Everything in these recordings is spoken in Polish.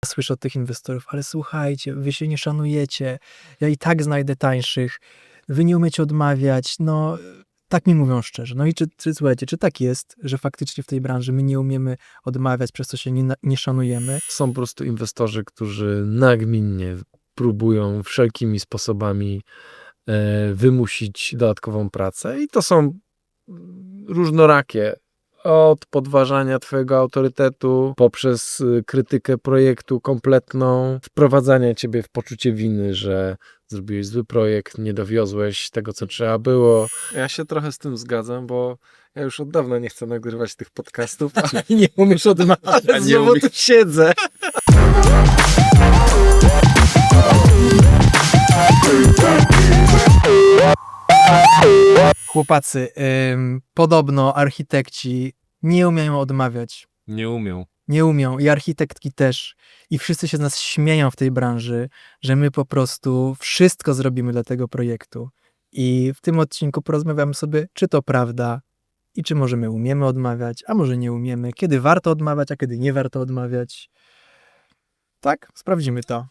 Słyszę od tych inwestorów, ale słuchajcie, wy się nie szanujecie, ja i tak znajdę tańszych, wy nie umiecie odmawiać, no tak mi mówią szczerze. No i słuchajcie, czy tak jest, że faktycznie w tej branży my nie umiemy odmawiać, przez co się nie szanujemy? Są po prostu inwestorzy, którzy nagminnie próbują wszelkimi sposobami wymusić dodatkową pracę i to są różnorakie. Od podważania twojego autorytetu, poprzez krytykę projektu kompletną, wprowadzania ciebie w poczucie winy, że zrobiłeś zły projekt, nie dowiozłeś tego, co trzeba było. Ja się trochę z tym zgadzam, bo ja już od dawna nie chcę nagrywać tych podcastów, ale nie umiesz odmawiać, ale znowu tu siedzę. Chłopacy, podobno architekci nie umieją odmawiać. Nie umią. Nie umią i architektki też. I wszyscy się z nas śmieją w tej branży, że my po prostu wszystko zrobimy dla tego projektu. I w tym odcinku porozmawiamy sobie, czy to prawda i czy może my umiemy odmawiać, a może nie umiemy, kiedy warto odmawiać, a kiedy nie warto odmawiać. Tak? Sprawdzimy to.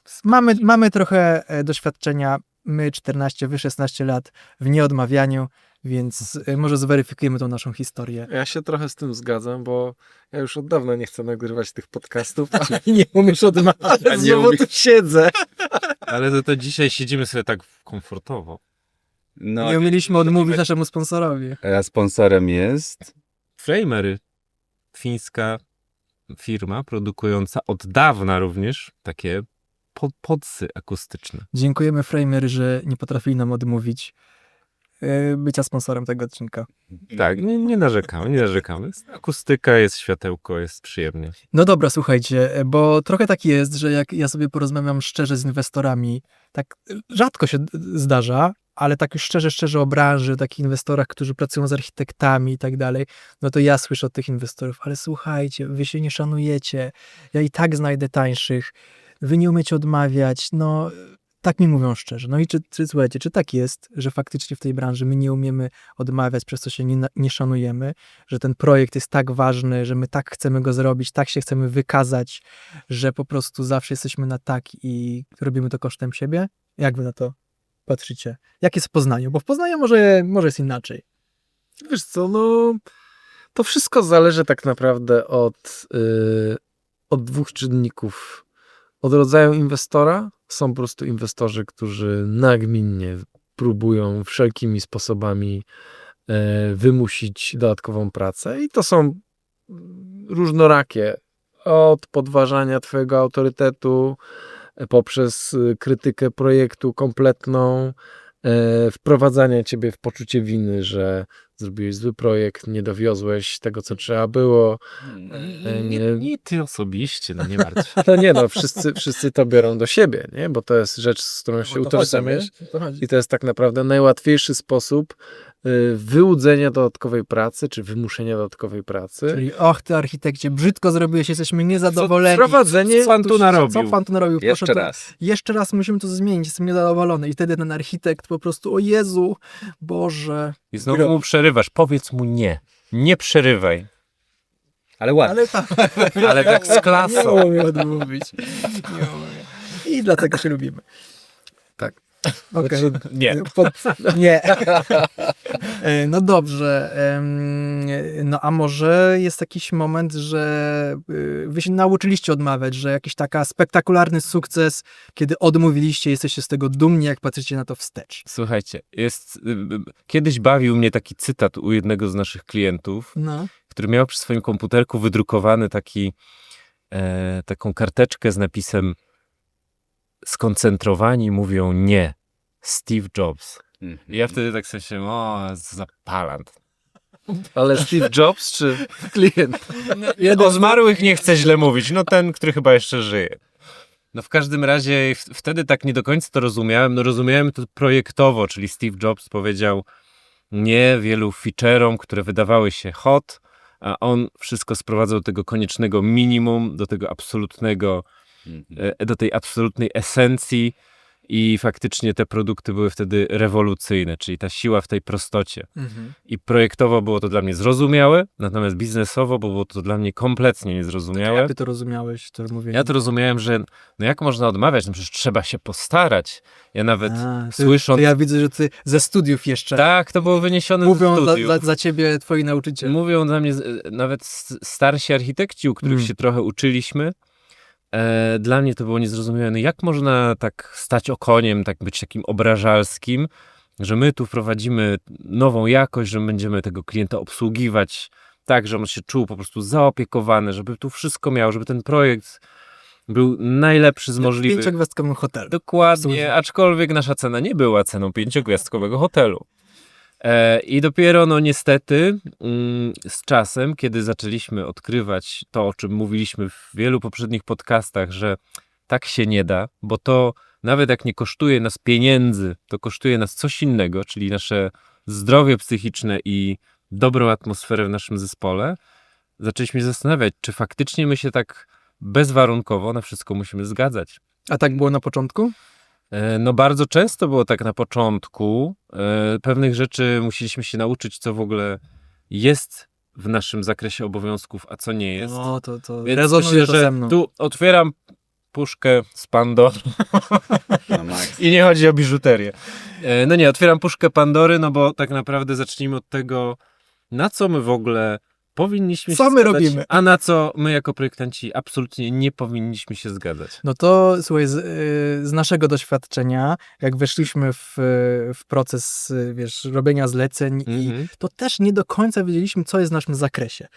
Mamy trochę doświadczenia, my 14, wy 16 lat w nieodmawianiu, więc może zweryfikujemy tą naszą historię. Ja się trochę z tym zgadzam, bo ja już od dawna nie chcę nagrywać tych podcastów, ale nie umiesz odmawiać, ale znowu tu siedzę. Ale to dzisiaj siedzimy sobie tak komfortowo. No, nie umieliśmy odmówić naszemu sponsorowi. A sponsorem jest? Framery, fińska firma produkująca od dawna również takie podsy akustyczne. Dziękujemy Framery, że nie potrafili nam odmówić bycia sponsorem tego odcinka. Tak, nie narzekamy. Akustyka, jest światełko, jest przyjemnie. No dobra, słuchajcie, bo trochę tak jest, że jak ja sobie porozmawiam szczerze z inwestorami, tak rzadko się zdarza, ale tak już szczerze o branży, o takich inwestorach, którzy pracują z architektami i tak dalej, no to ja słyszę od tych inwestorów, ale słuchajcie, wy się nie szanujecie, ja i tak znajdę tańszych, wy nie umiecie odmawiać, no tak mi mówią szczerze. No i słuchajcie, czy tak jest, że faktycznie w tej branży my nie umiemy odmawiać, przez co się nie szanujemy, że ten projekt jest tak ważny, że my tak chcemy go zrobić, tak się chcemy wykazać, że po prostu zawsze jesteśmy na tak i robimy to kosztem siebie? Jak wy na to patrzycie? Jak jest w Poznaniu? Bo w Poznaniu może jest inaczej. Wiesz co, no to wszystko zależy tak naprawdę od dwóch czynników. Od rodzaju inwestora. Są po prostu inwestorzy, którzy nagminnie próbują wszelkimi sposobami wymusić dodatkową pracę i to są różnorakie. Od podważania twojego autorytetu, poprzez krytykę projektu kompletną, wprowadzania ciebie w poczucie winy, że zrobiłeś zły projekt, nie dowiozłeś tego, co trzeba było. Nie ty osobiście, no nie martw. No nie, no wszyscy to biorą do siebie, nie? Bo to jest rzecz, z którą się utożsamiasz i to jest tak naprawdę najłatwiejszy sposób wyłudzenia dodatkowej pracy, czy wymuszenia dodatkowej pracy. Czyli ty architekcie, brzydko zrobiłeś, jesteśmy niezadowoleni. Wprowadzenie... Co pan tu narobił? Co pan tu narobił? Jeszcze raz. Jeszcze raz musimy to zmienić, jestem niezadowolony. I wtedy ten architekt po prostu, o Jezu, Boże. I znowu mu przerywasz. Powiedz mu nie. Nie przerywaj. Ale ładnie. Ale tak z Nie klasą. umiem odmówić. Nie umiem. I dlatego się lubimy. Tak. Okej. Nie. Nie. No dobrze. No a może jest jakiś moment, że wy się nauczyliście odmawiać, że jakiś taki spektakularny sukces, kiedy odmówiliście, jesteście z tego dumni, jak patrzycie na to wstecz. Słuchajcie, kiedyś bawił mnie taki cytat u jednego z naszych klientów, No. który miał przy swoim komputerku wydrukowany taką karteczkę z napisem skoncentrowani mówią nie. Steve Jobs. I ja wtedy tak sobie myślałem, zapalant. Ale Steve Jobs czy klient? O zmarłych nie chcę źle mówić, no ten, który chyba jeszcze żyje. No w każdym razie wtedy tak nie do końca to rozumiałem. No rozumiałem to projektowo, czyli Steve Jobs powiedział nie wielu feature'om, które wydawały się hot, a on wszystko sprowadzał do tego koniecznego minimum, do tego absolutnego, do tej absolutnej esencji i faktycznie te produkty były wtedy rewolucyjne, czyli ta siła w tej prostocie. I projektowo było to dla mnie zrozumiałe, natomiast biznesowo było to dla mnie kompletnie niezrozumiałe. Jak ty to rozumiałeś, to mówienie? Ja to rozumiałem, że no jak można odmawiać, no przecież trzeba się postarać. Ja nawet To słysząc... ja widzę, że ty ze studiów jeszcze Tak, to było wyniesione mówią ze studiów. za ciebie twoi nauczyciele. Mówią dla mnie nawet starsi architekci, u których się trochę uczyliśmy. Dla mnie to było niezrozumiałe. No jak można tak stać okoniem, tak być takim obrażalskim, że my tu wprowadzimy nową jakość, że będziemy tego klienta obsługiwać tak, że on się czuł po prostu zaopiekowany, żeby tu wszystko miał, żeby ten projekt był najlepszy z możliwych. 5-gwiazdkowym hotelu. Dokładnie, aczkolwiek nasza cena nie była ceną 5-gwiazdkowego hotelu. I dopiero, no niestety, z czasem, kiedy zaczęliśmy odkrywać to, o czym mówiliśmy w wielu poprzednich podcastach, że tak się nie da, bo to nawet jak nie kosztuje nas pieniędzy, to kosztuje nas coś innego, czyli nasze zdrowie psychiczne i dobrą atmosferę w naszym zespole, zaczęliśmy się zastanawiać, czy faktycznie my się tak bezwarunkowo na wszystko musimy zgadzać. A tak było na początku? No bardzo często było tak na początku. Pewnych rzeczy musieliśmy się nauczyć, co w ogóle jest w naszym zakresie obowiązków, a co nie jest. No, to Więc rezonuje myślę, to że ze mną. tu otwieram puszkę z Pandory Na max. i nie chodzi o biżuterię. No nie, otwieram puszkę Pandory, no bo tak naprawdę zacznijmy od tego, na co my w ogóle powinniśmy Co się my zgadzać, robimy? a na co my jako projektanci absolutnie nie powinniśmy się zgadzać. No to słuchaj, z naszego doświadczenia, jak weszliśmy w proces, wiesz, robienia zleceń i to też nie do końca wiedzieliśmy, co jest w naszym zakresie.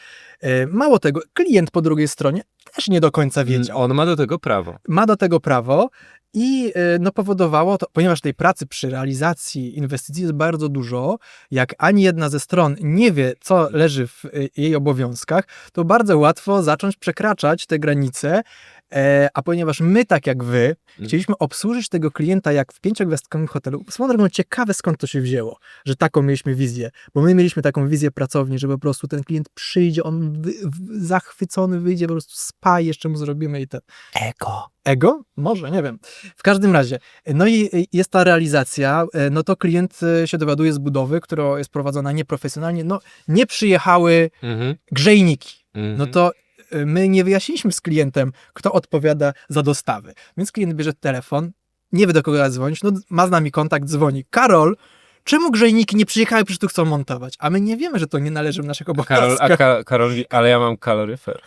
Mało tego, klient po drugiej stronie też nie do końca wiedział. On ma do tego prawo. Ma do tego prawo i no, powodowało to, ponieważ tej pracy przy realizacji inwestycji jest bardzo dużo, jak ani jedna ze stron nie wie, co leży w jej obowiązkach, to bardzo łatwo zacząć przekraczać te granice, a ponieważ my, tak jak wy, chcieliśmy obsłużyć tego klienta jak w 5-gwiazdkowym hotelu, swoją drogą ciekawe, skąd to się wzięło, że taką mieliśmy wizję, bo my mieliśmy taką wizję pracowni, że po prostu ten klient przyjdzie, on zachwycony wyjdzie, po prostu spa i jeszcze mu zrobimy i ten ego. Ego? Może, nie wiem. W każdym razie, no i jest ta realizacja, no to klient się dowiaduje z budowy, która jest prowadzona nieprofesjonalnie, no nie przyjechały grzejniki. No to my nie wyjaśniliśmy z klientem, kto odpowiada za dostawy. Więc klient bierze telefon, nie wie do kogo dzwonić, no ma z nami kontakt, dzwoni. Karol, czemu grzejniki nie przyjechały, przecież tu chcą montować? A my nie wiemy, że to nie należy w naszych obowiązkach. Karol mówi, ale ja mam kaloryfer.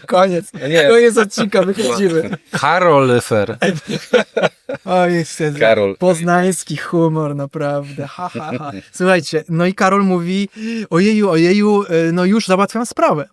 Koniec. Koniec odcinka, wychodzimy. Karolyfer. Oj, jest Karol. poznański humor, naprawdę. Ha, ha, ha. Słuchajcie, no i Karol mówi, ojeju, no już załatwiam sprawę.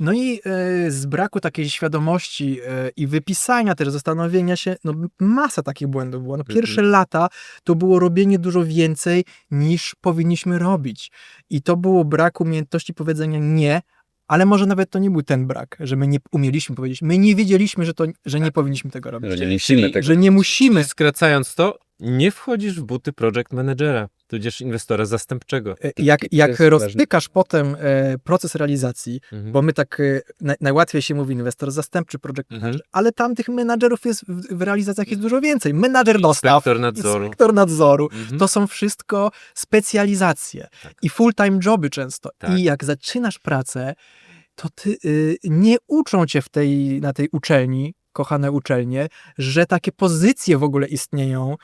No i z braku takiej świadomości i wypisania też, zastanowienia się, no masa takich błędów było. No, pierwsze lata to było robienie dużo więcej niż powinniśmy robić. I to było brak umiejętności powiedzenia nie, ale może nawet to nie był ten brak, że my nie umieliśmy powiedzieć. My nie wiedzieliśmy, że nie powinniśmy tego robić. Że nie musimy tego. Że nie musimy. Skracając to, nie wchodzisz w buty project managera, tudzież inwestora zastępczego. Jak jest roztykasz potem proces realizacji, Mhm. bo my tak najłatwiej się mówi inwestor zastępczy, project manager, ale tam tych menadżerów jest w realizacjach jest dużo więcej. Menadżer dostaw, inspektor nadzoru, to są wszystko specjalizacje i full-time joby często. Tak. I jak zaczynasz pracę, to ty nie uczą cię na tej uczelni, kochane uczelnie, że takie pozycje w ogóle istnieją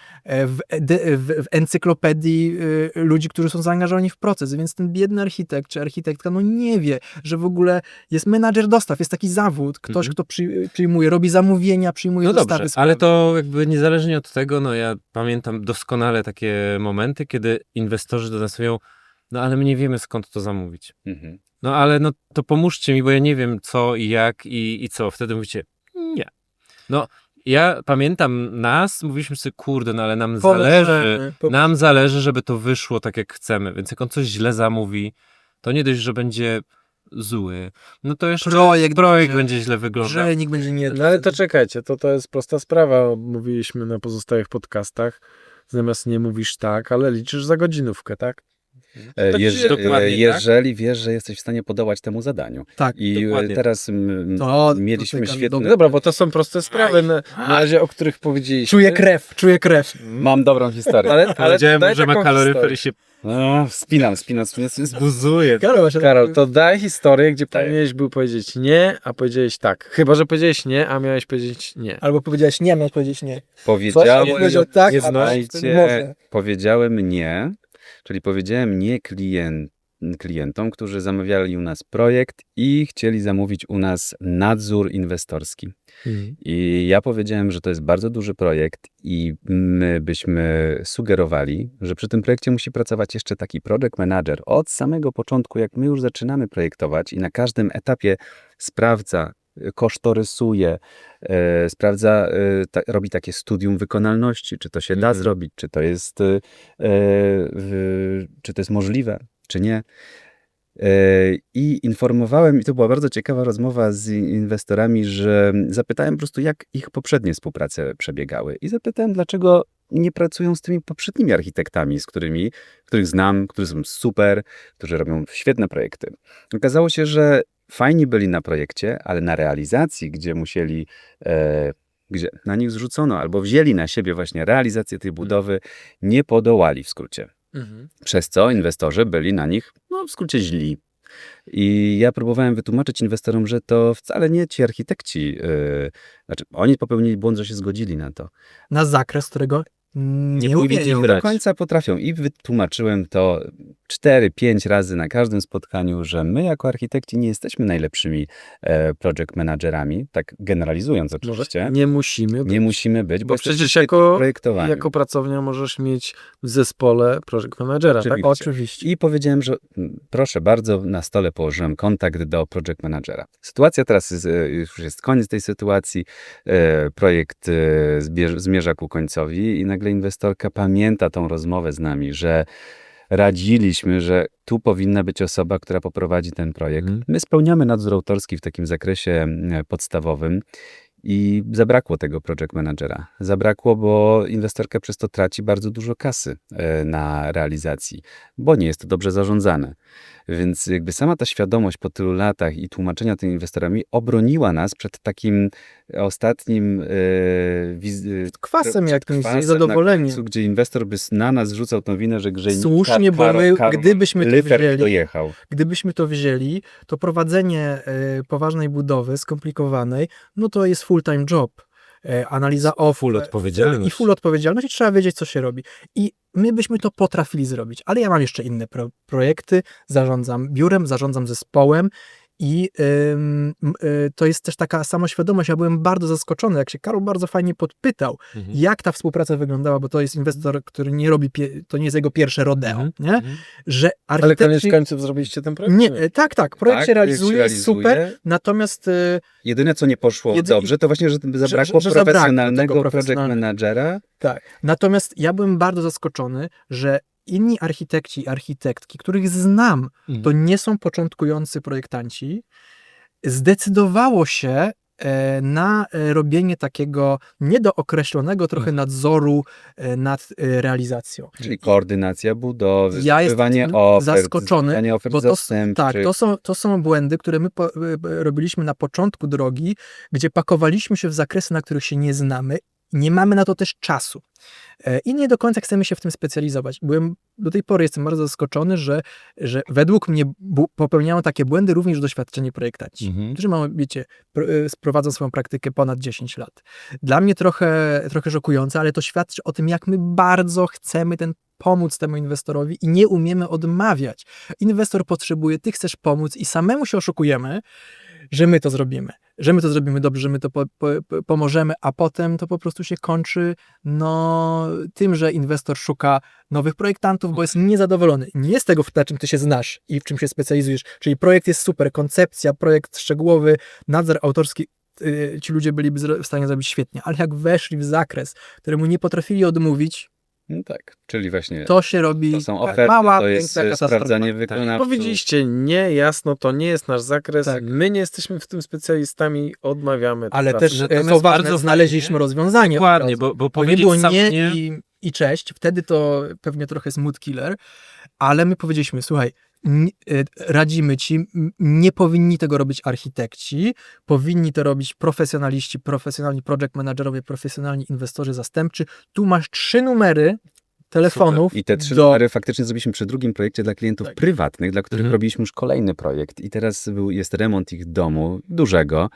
w encyklopedii ludzi, którzy są zaangażowani w proces, więc ten biedny architekt czy architektka no nie wie, że w ogóle jest menadżer dostaw, jest taki zawód, ktoś, kto przyjmuje, robi zamówienia, przyjmuje No dostawy. dobrze, ale to jakby niezależnie od tego, no ja pamiętam doskonale takie momenty, kiedy inwestorzy do nas mówią, no ale my nie wiemy, skąd to zamówić. Mhm. No ale no to pomóżcie mi, bo ja nie wiem co i jak i co. Wtedy mówicie, nie. No ja pamiętam nas, mówiliśmy sobie, kurde, no ale nam zależy, żeby to wyszło tak jak chcemy, więc jak on coś źle zamówi, to nie dość, że będzie zły, no to jeszcze projekt będzie źle wyglądał. Grzejnik będzie nie... No ale to czekajcie, to jest prosta sprawa. Mówiliśmy na pozostałych podcastach. Zamiast nie mówisz tak, ale liczysz za godzinówkę, tak? Dokładnie tak. Jeżeli wiesz, że jesteś w stanie podołać temu zadaniu. Tak. I dokładnie. teraz To mieliśmy tutaj świetne... No dobra, bo to są proste sprawy, na razie o których powiedzieliśmy. czuję krew. Mam dobrą historię. Ale Powiedziałem daj mu, że ma taką kaloryfer historię. i się No, wspinam. buzuje. Karol, to daj historię, gdzie Tak. powinieneś był powiedzieć nie, a powiedziałeś tak. Chyba że powiedziałeś nie, a miałeś powiedzieć nie. Albo powiedziałeś nie, miałeś powiedzieć nie. Powiedziałem, powiedział tak, nie a znać, to nie może. powiedziałem nie, czyli powiedziałem nie klientom, którzy zamawiali u nas projekt i chcieli zamówić u nas nadzór inwestorski. I ja powiedziałem, że to jest bardzo duży projekt i my byśmy sugerowali, że przy tym projekcie musi pracować jeszcze taki project manager od samego początku, jak my już zaczynamy projektować i na każdym etapie sprawdza, kosztorysuje, sprawdza, robi takie studium wykonalności, czy to się da zrobić, czy to jest możliwe, czy nie. I informowałem, i to była bardzo ciekawa rozmowa z inwestorami, że zapytałem po prostu, jak ich poprzednie współprace przebiegały. I zapytałem, dlaczego nie pracują z tymi poprzednimi architektami, których znam, którzy są super, którzy robią świetne projekty. Okazało się, że fajni byli na projekcie, ale na realizacji, gdzie musieli, gdzie na nich zrzucono albo wzięli na siebie właśnie realizację tej budowy, nie podołali w skrócie. Przez co inwestorzy byli na nich, no w skrócie, źli. I ja próbowałem wytłumaczyć inwestorom, że to wcale nie ci architekci, znaczy oni popełnili błąd, że się zgodzili na to. Na zakres, którego nie powinni umieją. grać. Do końca potrafią. I wytłumaczyłem to 4-5 razy na każdym spotkaniu, że my jako architekci nie jesteśmy najlepszymi project managerami, tak generalizując oczywiście. Nie musimy być. Nie musimy być, Bo jesteśmy przecież świetni w jako projektowaniu. pracownia możesz mieć w zespole project managera, tak? Oczywiście. Oczywiście. I powiedziałem, że proszę bardzo, na stole położyłem kontakt do project managera. Sytuacja teraz już jest koniec tej sytuacji. Projekt zmierza ku końcowi i nagle inwestorka pamięta tą rozmowę z nami, że radziliśmy, że tu powinna być osoba, która poprowadzi ten projekt. My spełniamy nadzór autorski w takim zakresie podstawowym. I zabrakło tego project managera. Zabrakło, bo inwestorka przez to traci bardzo dużo kasy na realizacji, bo nie jest to dobrze zarządzane. Więc jakby sama ta świadomość po tylu latach i tłumaczenia tym inwestorami obroniła nas przed takim ostatnim Kwasem jakimś, kwasem niezadowoleniem. na końcu, gdzie inwestor by na nas zrzucał tą winę, że grzejnik Słusznie, bo my, gdybyśmy to wzięli, to prowadzenie poważnej budowy, skomplikowanej, no to jest full-time job. Analiza Full odpowiedzialność. I full odpowiedzialność i trzeba wiedzieć, co się robi. I my byśmy to potrafili zrobić, ale ja mam jeszcze inne projekty, zarządzam biurem, zarządzam zespołem i to jest też taka samoświadomość. Ja byłem bardzo zaskoczony, jak się Karol bardzo fajnie podpytał, jak ta współpraca wyglądała, bo to jest inwestor, który nie robi, to nie jest jego pierwsze rodeo, nie? Że Ale koniec końców zrobiliście ten projekt? Nie, tak, projekt się realizuje, jest super, natomiast jedyne, co nie poszło dobrze, to właśnie, że zabrakło że profesjonalnego project managera. Tak, natomiast ja byłem bardzo zaskoczony, że inni architekci i architektki, których znam, to nie są początkujący projektanci, zdecydowało się na robienie takiego niedookreślonego trochę nadzoru nad realizacją. Czyli koordynacja budowy, Ja zdobywanie jestem ofert, zaskoczony, ofert bo zastępczych. to są błędy, które my robiliśmy na początku drogi, gdzie pakowaliśmy się w zakresy, na których się nie znamy. Nie mamy na to też czasu. I nie do końca chcemy się w tym specjalizować. Do tej pory jestem bardzo zaskoczony, że według mnie popełniają takie błędy również doświadczeni projektanci, którzy prowadzą swoją praktykę ponad 10 lat. Dla mnie trochę szokujące, ale to świadczy o tym, jak my bardzo chcemy pomóc temu inwestorowi i nie umiemy odmawiać. Inwestor potrzebuje, ty chcesz pomóc i samemu się oszukujemy, że my to zrobimy. Że my to zrobimy dobrze, że my to pomożemy, a potem to po prostu się kończy tym, że inwestor szuka nowych projektantów, bo jest niezadowolony. Nie z tego, na czym ty się znasz i w czym się specjalizujesz. Czyli projekt jest super, koncepcja, projekt szczegółowy, nadzór autorski, ci ludzie byliby w stanie zrobić świetnie, ale jak weszli w zakres, któremu nie potrafili odmówić, No tak, czyli właśnie to się robi to są oferty, mała, to jest piękna katastrofa. sprawdzanie wykonawców. Powiedzieliście nie, jasno, to nie jest nasz zakres, Tak. my nie jesteśmy w tym specjalistami, odmawiamy. Ale pracy. też, Natomiast co ważne, bardzo znaleźliśmy rozwiązanie. Dokładnie, od razu. bo Bo nie powiedzieć było sam nie nie, i i cześć. Wtedy to pewnie trochę jest mood killer, ale my powiedzieliśmy, słuchaj, radzimy ci, nie powinni tego robić architekci, powinni to robić profesjonaliści, profesjonalni project managerowie, profesjonalni inwestorzy zastępczy. Tu masz 3 numery telefonów. I te 3 do... numery faktycznie zrobiliśmy przy drugim projekcie dla klientów Tak. prywatnych, dla których robiliśmy już kolejny projekt i teraz jest remont ich domu, dużego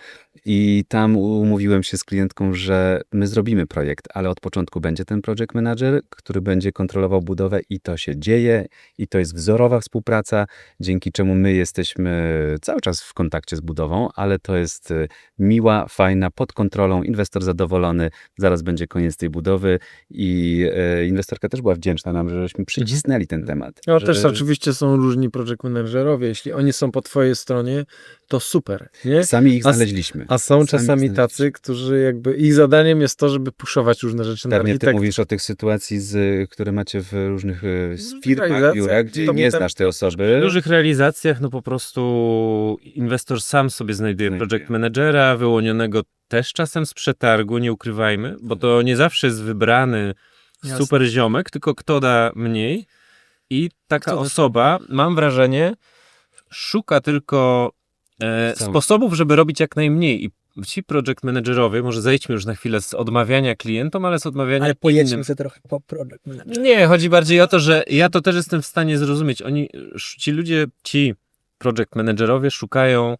i tam umówiłem się z klientką, że my zrobimy projekt, ale od początku będzie ten project manager, który będzie kontrolował budowę i to się dzieje i to jest wzorowa współpraca, dzięki czemu my jesteśmy cały czas w kontakcie z budową, ale to jest miła, fajna, pod kontrolą, inwestor zadowolony, zaraz będzie koniec tej budowy i inwestorka też była wdzięczna nam, żeśmy przycisnęli ten temat. No że- też oczywiście są różni project managerowie. Jeśli oni są po twojej stronie, to super, nie? Sami ich A- znaleźliśmy. A są Sami czasami znaleźliśmy. tacy, którzy jakby ich zadaniem jest to, żeby puszować różne rzeczy na Pewnie ty architektów. mówisz o tych sytuacji, które macie w różnych firmach, realizacjach, biurach, gdzie to nie potem- znasz tej W osoby. dużych realizacjach no po prostu inwestor sam sobie znajduje project managera, wyłonionego też czasem z przetargu, nie ukrywajmy, bo to nie zawsze jest wybrany Jasne. super ziomek, tylko kto da mniej i taka Kto da- osoba, mam wrażenie, szuka tylko Sam. sposobów, żeby robić jak najmniej i ci project managerowie, może zejdźmy już na chwilę z odmawiania klientom, ale z odmawiania Ale pojedźmy innym. sobie trochę po project manager. Nie, chodzi bardziej o to, że ja to też jestem w stanie zrozumieć. Ci ludzie, ci project managerowie szukają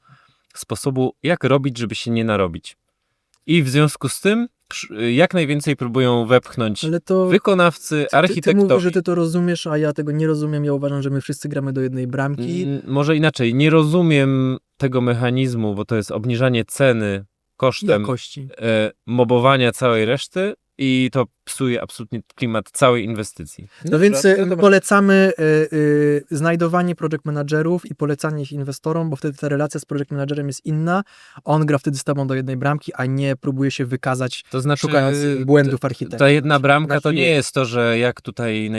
sposobu, jak robić, żeby się nie narobić. I w związku z tym jak najwięcej próbują wepchnąć Ale to... wykonawcy, Ty mówisz, architektowie. że ty to rozumiesz, a ja tego nie rozumiem. Ja uważam, że my wszyscy gramy do jednej bramki. Może inaczej, nie rozumiem tego mechanizmu, bo to jest obniżanie ceny kosztem Jakości. mobowania całej reszty i to psuje absolutnie klimat całej inwestycji. No więc polecamy znajdowanie project managerów i polecanie ich inwestorom, bo wtedy ta relacja z project managerem jest inna. On gra wtedy z tobą do jednej bramki, a nie próbuje się wykazać, To znaczy, szukając błędów architekta. ta jedna bramka Na to nie chwilę. jest to, że jak tutaj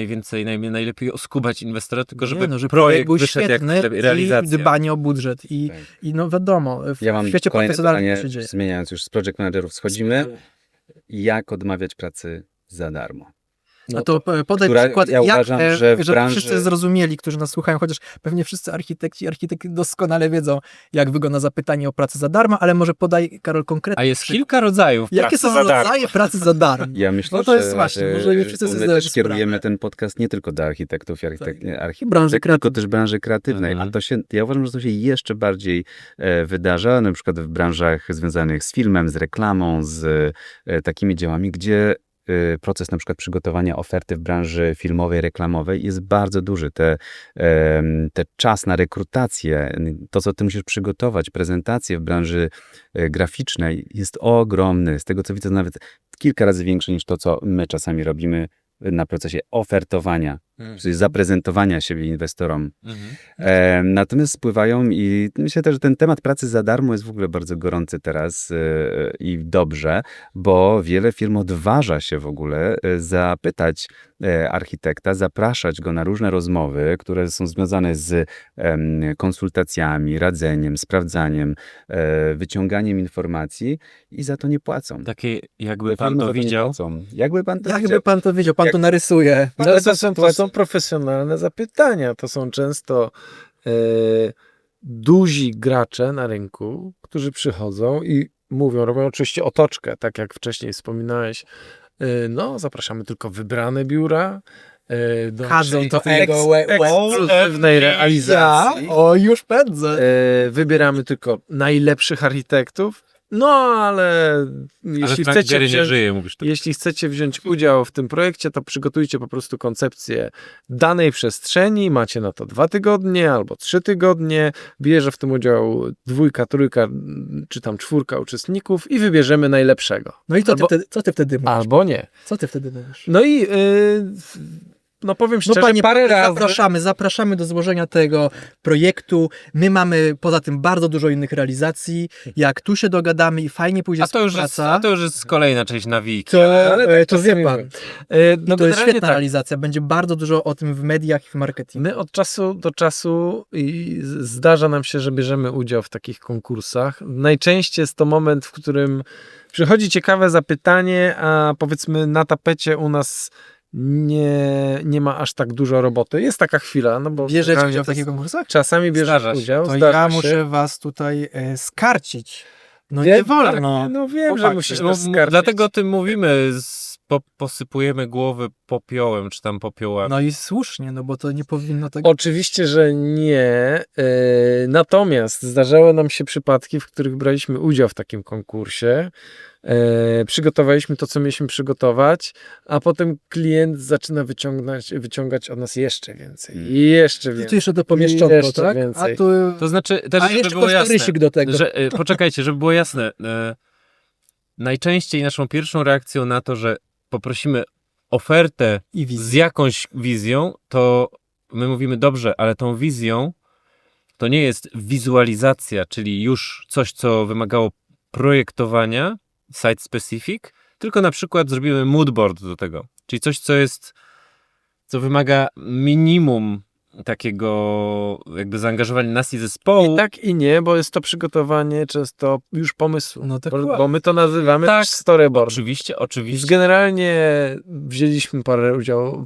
najlepiej oskubać inwestora, tylko żeby, Nie, no, projekt był wyszedł jak świetny realizacja. i dbanie o budżet. Tak. I no wiadomo, w Ja mam świecie kolejne profesjonalnym pytanie, się dzieje. zmieniając już z project managerów, schodzimy. Jak odmawiać pracy za darmo? No to podaj która- przykład, ja uważam, że w żeby branży- wszyscy zrozumieli, którzy nas słuchają, chociaż pewnie wszyscy architekci doskonale wiedzą, jak wygląda zapytanie o pracę za darmo, ale może podaj, Karol, konkretnie. A jest kilka rodzajów Jakie pracy są za darmo. rodzaje pracy za darmo? Ja myślę, No to jest że właśnie, może nie wszyscy sobie my zdają też kierujemy sprawę. ten podcast nie tylko do architektów i I branży tylko też branży kreatywnej, Mhm. a to się, ja uważam, że to się jeszcze bardziej wydarza, na przykład w branżach związanych z filmem, z reklamą, z takimi dziełami, gdzie proces na przykład przygotowania oferty w branży filmowej, reklamowej jest bardzo duży. Te czas na rekrutację, to co ty musisz przygotować, prezentację w branży graficznej jest ogromny. Z tego co widzę, nawet kilka razy większy niż to, co my czasami robimy na procesie ofertowania, czyli zaprezentowania siebie inwestorom. Natomiast spływają i myślę też, że ten temat pracy za darmo jest w ogóle bardzo gorący teraz i dobrze, bo wiele firm odważa się w ogóle zapytać architekta, zapraszać go na różne rozmowy, które są związane z konsultacjami, radzeniem, sprawdzaniem, wyciąganiem informacji i za to nie płacą. Takie jakby Te pan firmy za to nie widział. płacą. Jakby pan to Jakby widział. pan to wiedział, pan to narysuje. No, ale to są profesjonalne zapytania. To są często duzi gracze na rynku, którzy przychodzą i mówią, robią oczywiście otoczkę, tak jak wcześniej wspominałeś. No, zapraszamy tylko wybrane biura do Chadzą to naszej ego, ekskluzywnej realizacji. O, już pędzę. Wybieramy tylko najlepszych architektów. No, ale jeśli Frank chcecie Gehry nie wziąć, żyje, mówisz to. jeśli chcecie wziąć udział w tym projekcie, to przygotujcie po prostu koncepcję danej przestrzeni. Macie na to 2 tygodnie albo 3 tygodnie. Bierze w tym udział 2, 3 czy tam 4 uczestników i wybierzemy najlepszego. No i Albo- co ty wtedy mówisz? Albo nie. Co ty wtedy mówisz? No i no powiem No szczerze, panie, parę razy... zapraszamy do złożenia tego projektu. My mamy poza tym bardzo dużo innych realizacji. Jak tu się dogadamy i fajnie pójdzie A to już współpraca, jest kolejna część nawiki. to wie pan. No To jest generalnie świetna tak. realizacja. Będzie bardzo dużo o tym w mediach i w marketingu. My od czasu do czasu zdarza nam się, że bierzemy udział w takich konkursach. Najczęściej jest to moment, w którym przychodzi ciekawe zapytanie, a powiedzmy na tapecie u nas nie ma aż tak dużo roboty. Jest taka chwila, no bo Bierzecie generalnie udział w to takich konkursach? czasami bierzesz Zdarza się. udział, To zdarza ja się. muszę was tutaj skarcić. No Wiem, nie wolno. tak, no wiem, że Chłopaki, musisz No, nas skarcić. dlatego o tym mówimy, posypujemy głowy popiołem, czy tam popiołami. No i słusznie, no bo to nie powinno tak... Oczywiście, że nie. Natomiast zdarzały nam się przypadki, w których braliśmy udział w takim konkursie. Przygotowaliśmy to, co mieliśmy przygotować, a potem klient zaczyna wyciągać od nas jeszcze więcej. I jeszcze Tu więcej. jeszcze to pomieszczonko, Jeszcze tak? więcej. A tu... To znaczy, też A żeby jeszcze było jasne, kosztorysik do tego. że, poczekajcie, żeby było jasne, najczęściej naszą pierwszą reakcją na to, że poprosimy ofertę I wizja. z jakąś wizją, to my mówimy dobrze, ale tą wizją to nie jest wizualizacja, czyli już coś, co wymagało projektowania, site specific, tylko na przykład zrobimy moodboard do tego, czyli coś, co wymaga minimum takiego jakby zaangażowania nas i zespołu. I tak i nie, bo jest to przygotowanie często już pomysłu. No tak Bo my to nazywamy Tak, storyboard. Oczywiście, Więc oczywiście. generalnie wzięliśmy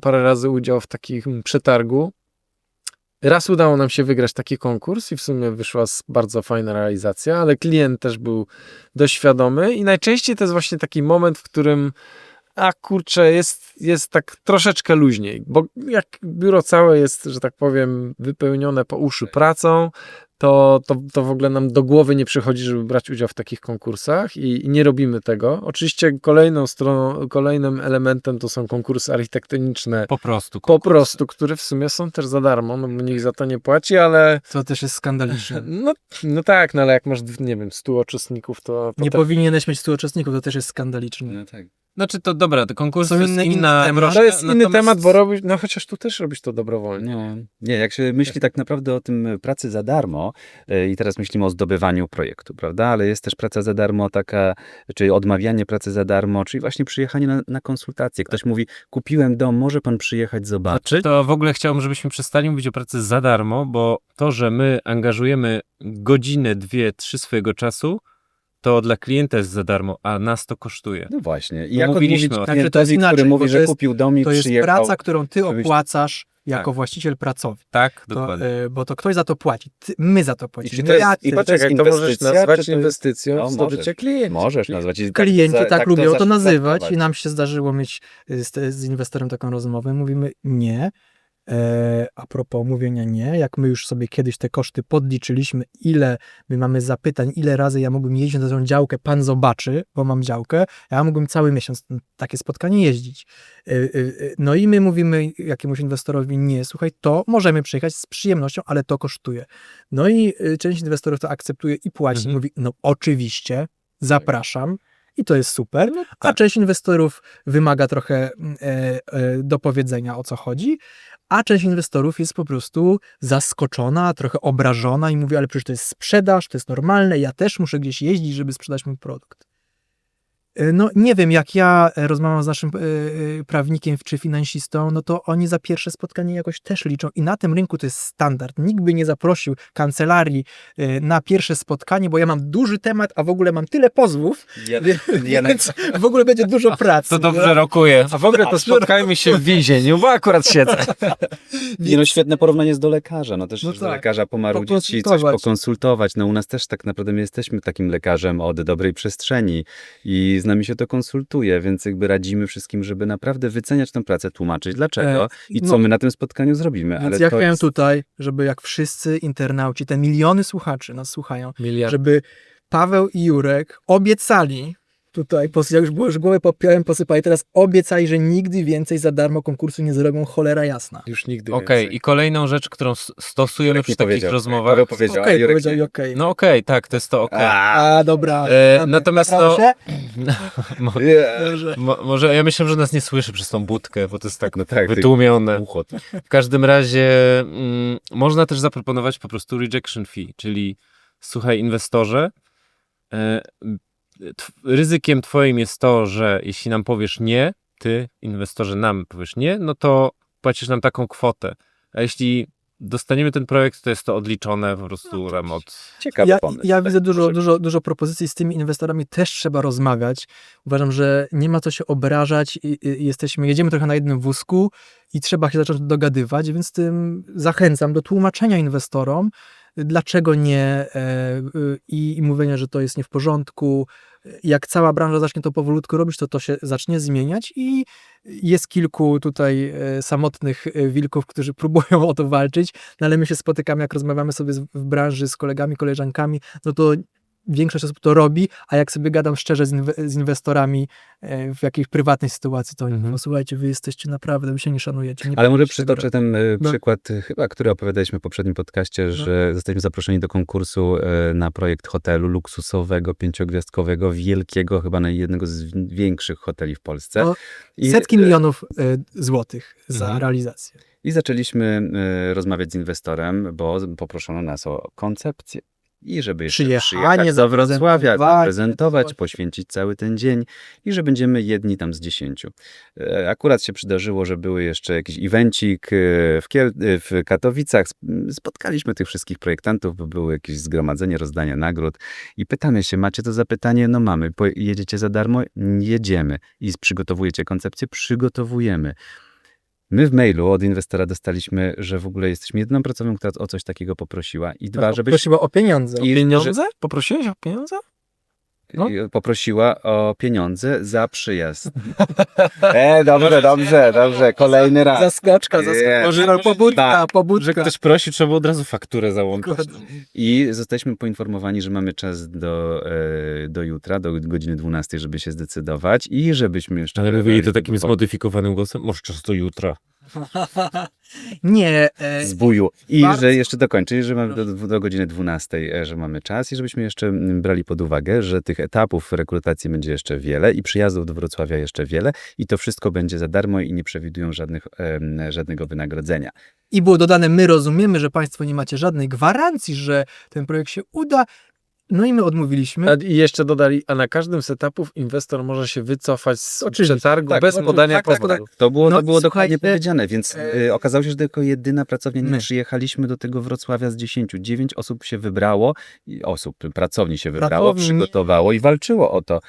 parę razy udział w takim przetargu. Raz udało nam się wygrać taki konkurs i w sumie wyszła bardzo fajna realizacja, ale klient też był dość świadomy i najczęściej to jest właśnie taki moment, w którym kurczę, jest tak troszeczkę luźniej, bo jak biuro całe jest, że tak powiem, wypełnione po uszy pracą, to w ogóle nam do głowy nie przychodzi, żeby brać udział w takich konkursach i nie robimy tego. Oczywiście kolejnym elementem to są konkursy architektoniczne, Po prostu. które w sumie są też za darmo, no bo nikt za to nie płaci, ale To też jest skandaliczne. no tak, no ale jak masz, nie wiem, 100 uczestników, to Nie powinieneś mieć 100 uczestników, to też jest skandaliczne. No tak. Znaczy to dobra, te konkursy Są to jest inny inna temat. broszka, to jest inny natomiast- temat, bo robisz, no chociaż tu też robisz to dobrowolnie. Nie, jak się myśli tak naprawdę o tym pracy za darmo i teraz myślimy o zdobywaniu projektu, prawda? Ale jest też praca za darmo taka, czyli odmawianie pracy za darmo, czyli właśnie przyjechanie na konsultacje. Ktoś mówi, kupiłem dom, może pan przyjechać zobaczyć? To w ogóle chciałbym, żebyśmy przestali mówić o pracy za darmo, bo to, że my angażujemy godzinę, 2-3 swojego czasu, to dla klienta jest za darmo, a nas to kosztuje. No właśnie. I No jak mówiliśmy odmówić o tym. Znaczy, to jest klientowi, inaczej, który bo mówi, to że jest- kupił dom i To jest przyjechał? praca, którą ty żebyś- opłacasz jako Tak. właściciel pracowni. Tak, To, dokładnie. bo to ktoś za to płaci. My za to płacimy. czy to Nie jest- ja, i ty. patrz, Poczekaj, to możesz inwestycja, nazwać czy to jest- inwestycją No, w zdobycie możesz. klienta. Możesz nazwać. I Klienci za- tak lubią to zaś nazywać traktować. i nam się zdarzyło mieć z inwestorem taką rozmowę. Mówimy nie. A propos mówienia nie, jak my już sobie kiedyś te koszty podliczyliśmy, ile my mamy zapytań, ile razy ja mógłbym jeździć na tą działkę, pan zobaczy, bo mam działkę, ja mógłbym cały miesiąc na takie spotkanie jeździć. No i my mówimy jakiemuś inwestorowi nie, słuchaj, to możemy przyjechać z przyjemnością, ale to kosztuje. No i część inwestorów to akceptuje i płaci. Mhm. Mówi, no oczywiście, zapraszam. I to jest super, a tak. część inwestorów wymaga trochę dopowiedzenia, o co chodzi, a część inwestorów jest po prostu zaskoczona, trochę obrażona i mówi, ale przecież to jest sprzedaż, to jest normalne, ja też muszę gdzieś jeździć, żeby sprzedać mój produkt. No nie wiem, jak ja rozmawiam z naszym prawnikiem czy finansistą, no to oni za pierwsze spotkanie jakoś też liczą i na tym rynku to jest standard. Nikt by nie zaprosił kancelarii na pierwsze spotkanie, bo ja mam duży temat, a w ogóle mam tyle pozwów, więc w ogóle będzie dużo pracy. To dobrze rokuje. A w ogóle to spotkajmy się w więzieniu, bo akurat siedzę. Nie no, świetne porównanie jest do lekarza. No też No do tak. lekarza pomarudzić i coś Pokonsultować. pokonsultować. No u nas też tak naprawdę my jesteśmy takim lekarzem od dobrej przestrzeni i z nami się to konsultuje, więc jakby radzimy wszystkim, żeby naprawdę wyceniać tę pracę, tłumaczyć dlaczego i co no. my na tym spotkaniu zrobimy. Więc Ale ja to chciałem jest... tutaj, żeby jak wszyscy internauci, te miliony słuchaczy nas słuchają, Miliard. żeby Paweł i Jurek obiecali, tutaj, ja już głowę popiałem, posypali, teraz obiecali, że nigdy więcej za darmo konkursu nie zrobią, cholera jasna. Już nigdy Okej, więcej. i kolejną rzecz, którą stosujemy Jurek przy nie takich powiedział. rozmowach. Paweł powiedział, a Okej, Jurek powiedział nie. i okej. No okej, tak, to jest to okej. A, dobra. Natomiast Naprawdę? Mo- Dobrze. Może ja myślę, że nas nie słyszy przez tą budkę, bo to jest tak, No tak, wytłumione. Uchot. W każdym razie można też zaproponować po prostu rejection fee, czyli słuchaj inwestorze, ryzykiem twoim jest to, że jeśli nam powiesz nie, ty inwestorze nam powiesz nie, no to płacisz nam taką kwotę. A jeśli dostaniemy ten projekt, to jest to odliczone po prostu tam od... Ciekawy pomysł. Ja Tak, widzę może być. dużo propozycji, z tymi inwestorami też trzeba rozmawiać. Uważam, że nie ma co się obrażać jedziemy trochę na jednym wózku i trzeba się zacząć dogadywać, więc tym zachęcam do tłumaczenia inwestorom, dlaczego nie i mówienia, że to jest nie w porządku. Jak cała branża zacznie to powolutku robić, to się zacznie zmieniać i jest kilku tutaj samotnych wilków, którzy próbują o to walczyć, no ale my się spotykamy, jak rozmawiamy sobie w branży z kolegami, koleżankami, no to większość osób to robi, a jak sobie gadam szczerze z inwestorami w jakiejś prywatnej sytuacji, to oni mówią, słuchajcie, wy jesteście naprawdę, wy się nie szanujecie. Nie Ale może powinniście tego przytoczę ten No. przykład, chyba, który opowiadaliśmy w poprzednim podcaście, że zostaliśmy zaproszeni do konkursu na projekt hotelu luksusowego, 5-gwiazdkowego, wielkiego, chyba na jednego z większych hoteli w Polsce. No, I, setki milionów złotych za Mhm. realizację. I zaczęliśmy rozmawiać z inwestorem, bo poproszono nas o koncepcję. I żeby jeszcze Przyjechanie, przyjechać do Wrocławia, zaprezentowanie, zaprezentować, poświęcić cały ten dzień i że będziemy jedni tam z 10. Akurat się przydarzyło, że były jeszcze jakiś evencik w Katowicach. Spotkaliśmy tych wszystkich projektantów, bo było jakieś zgromadzenie, rozdanie nagród i pytamy się, macie to zapytanie? No mamy. Jedziecie za darmo? Jedziemy. I przygotowujecie koncepcję? Przygotowujemy. My w mailu od inwestora dostaliśmy, że w ogóle jesteśmy jedyną pracownią, która o coś takiego poprosiła. I dwa, żebyś... Prosiła o pieniądze. Pieniądze? Poprosiłeś o pieniądze? No. Poprosiła o pieniądze za przyjazd. Dobrze. Kolejny raz. Zaskoczka. Nie. Może pobudka. Że ktoś prosi, trzeba było od razu fakturę załączyć. I zostaliśmy poinformowani, że mamy czas do jutra, do godziny 12, żeby się zdecydować i żebyśmy jeszcze... Ale mówili to takim zmodyfikowanym głosem, może czas do jutra. Nie. Zbuju. I Bardzo- że jeszcze dokończyć, że mamy do godziny 12, że mamy czas i żebyśmy jeszcze brali pod uwagę, że tych etapów rekrutacji będzie jeszcze wiele i przyjazdów do Wrocławia jeszcze wiele i to wszystko będzie za darmo i nie przewidują żadnego wynagrodzenia. I było dodane, my rozumiemy, że państwo nie macie żadnej gwarancji, że ten projekt się uda. No i my odmówiliśmy. I jeszcze dodali, a na każdym z etapów inwestor może się wycofać z Oczywiście. przetargu Tak, bez tak, podania tak, tak, powodu. To było No, dokładnie słuchaj, powiedziane, więc okazało się, że tylko jedyna pracownia, nie My. przyjechaliśmy do tego Wrocławia z 10. 9 osób się wybrało, pracowni się wybrało, Pracowni. przygotowało i walczyło o to.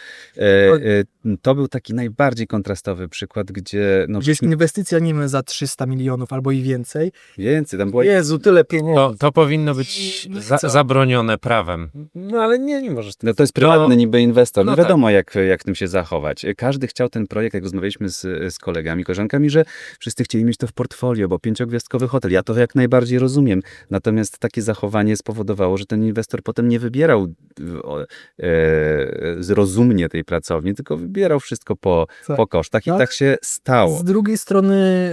To był taki najbardziej kontrastowy przykład, gdzie Gdzie jest inwestycja, nie wiem, za 300 milionów albo i więcej. więcej, tam było Jezu, tyle pieniędzy. To powinno być No i co? zabronione prawem. No ale nie możesz. No to jest prywatny niby inwestor, no no wiadomo jak w tym się zachować. Każdy chciał ten projekt, jak rozmawialiśmy z kolegami, koleżankami, że wszyscy chcieli mieć to w portfolio, bo 5-gwiazdkowy hotel, ja to jak najbardziej rozumiem. Natomiast takie zachowanie spowodowało, że ten inwestor potem nie wybierał rozumnie tej pracowni, tylko wybierał wszystko Tak. po kosztach i No, tak się stało. Z drugiej strony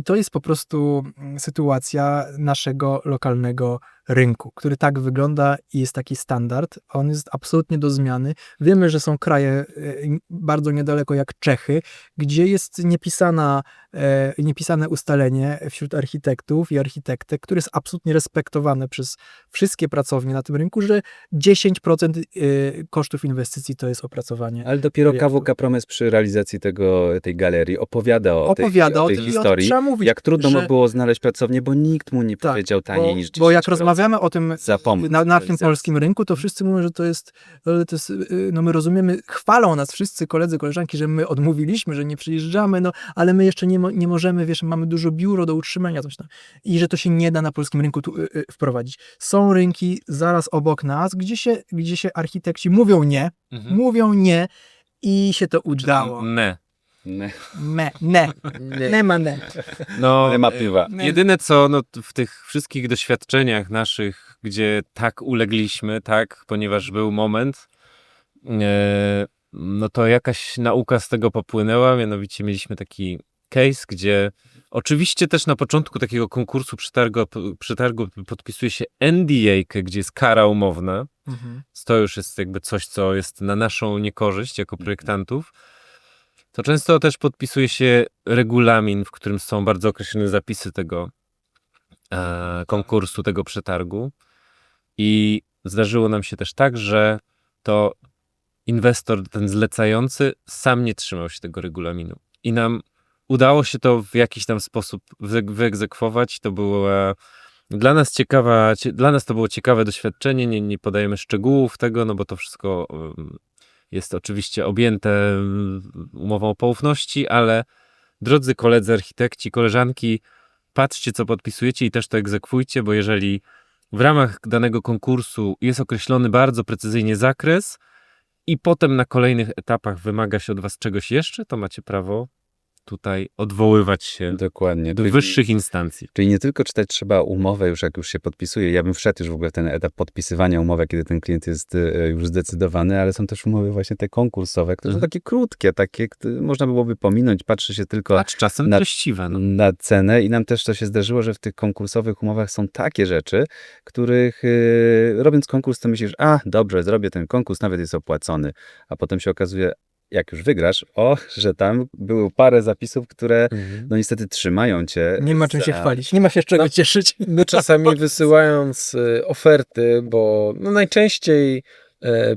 to jest po prostu sytuacja naszego lokalnego rynku, który tak wygląda i jest taki standard. On jest absolutnie do zmiany. Wiemy, że są kraje bardzo niedaleko jak Czechy, gdzie jest niepisane ustalenie wśród architektów i architektek, które jest absolutnie respektowane przez wszystkie pracownie na tym rynku, że 10% kosztów inwestycji to jest opracowanie. Ale dopiero projektu. KWK Promes przy realizacji tej galerii opowiada o tej o tej tym, i o tym historii. trzeba mówić, Jak trudno mu że- było znaleźć pracownię, bo nikt mu nie Tak, powiedział taniej niż 10%. Bo jak rozmawiamy o tym za pomoc. na tym realizacji. polskim rynku, to wszyscy mówią, że to jest, no my rozumiemy, chwalą nas wszyscy koledzy, koleżanki, że my odmówiliśmy, że nie przyjeżdżamy, no ale my jeszcze nie możemy, wiesz, mamy dużo biuro do utrzymania, coś tam. I że to się nie da na polskim rynku tu, wprowadzić. Są rynki zaraz obok nas, gdzie się architekci mówią nie i się to udało. Ne. Nie ma ne. No, Nie ma piwa. jedyne co w tych wszystkich doświadczeniach naszych, gdzie tak ulegliśmy, tak, ponieważ był moment, no to jakaś nauka z tego popłynęła, mianowicie mieliśmy taki case, gdzie oczywiście też na początku takiego konkursu przetargu podpisuje się NDA, gdzie jest kara umowna. To już jest jakby coś, co jest na naszą niekorzyść jako projektantów. To często też podpisuje się regulamin, w którym są bardzo określone zapisy tego konkursu, tego przetargu. I zdarzyło nam się też tak, że to inwestor, ten zlecający, sam nie trzymał się tego regulaminu. I nam udało się to w jakiś tam sposób wyegzekwować. To była dla nas to było ciekawe doświadczenie. Nie podajemy szczegółów tego, no bo to wszystko jest oczywiście objęte umową o poufności, ale drodzy koledzy architekci, koleżanki, patrzcie, co podpisujecie i też to egzekwujcie, bo jeżeli w ramach danego konkursu jest określony bardzo precyzyjnie zakres i potem na kolejnych etapach wymaga się od was czegoś jeszcze, to macie prawo tutaj odwoływać się Dokładnie. do wyższych instancji. Czyli nie tylko czytać trzeba umowę już, jak już się podpisuje. Ja bym wszedł już w ogóle w ten etap podpisywania umowy, kiedy ten klient jest już zdecydowany, ale są też umowy właśnie te konkursowe, które są takie krótkie, takie, które można byłoby pominąć, patrzy się tylko Acz czasem na- treściwe. No. na cenę i nam też to się zdarzyło, że w tych konkursowych umowach są takie rzeczy, których robiąc konkurs, to myślisz, dobrze, zrobię ten konkurs, nawet jest opłacony, a potem się okazuje, jak już wygrasz, że tam było parę zapisów, które no niestety trzymają cię. Nie ma czym się za- chwalić, nie ma się z czego No, cieszyć. My czasami wysyłając oferty, bo no najczęściej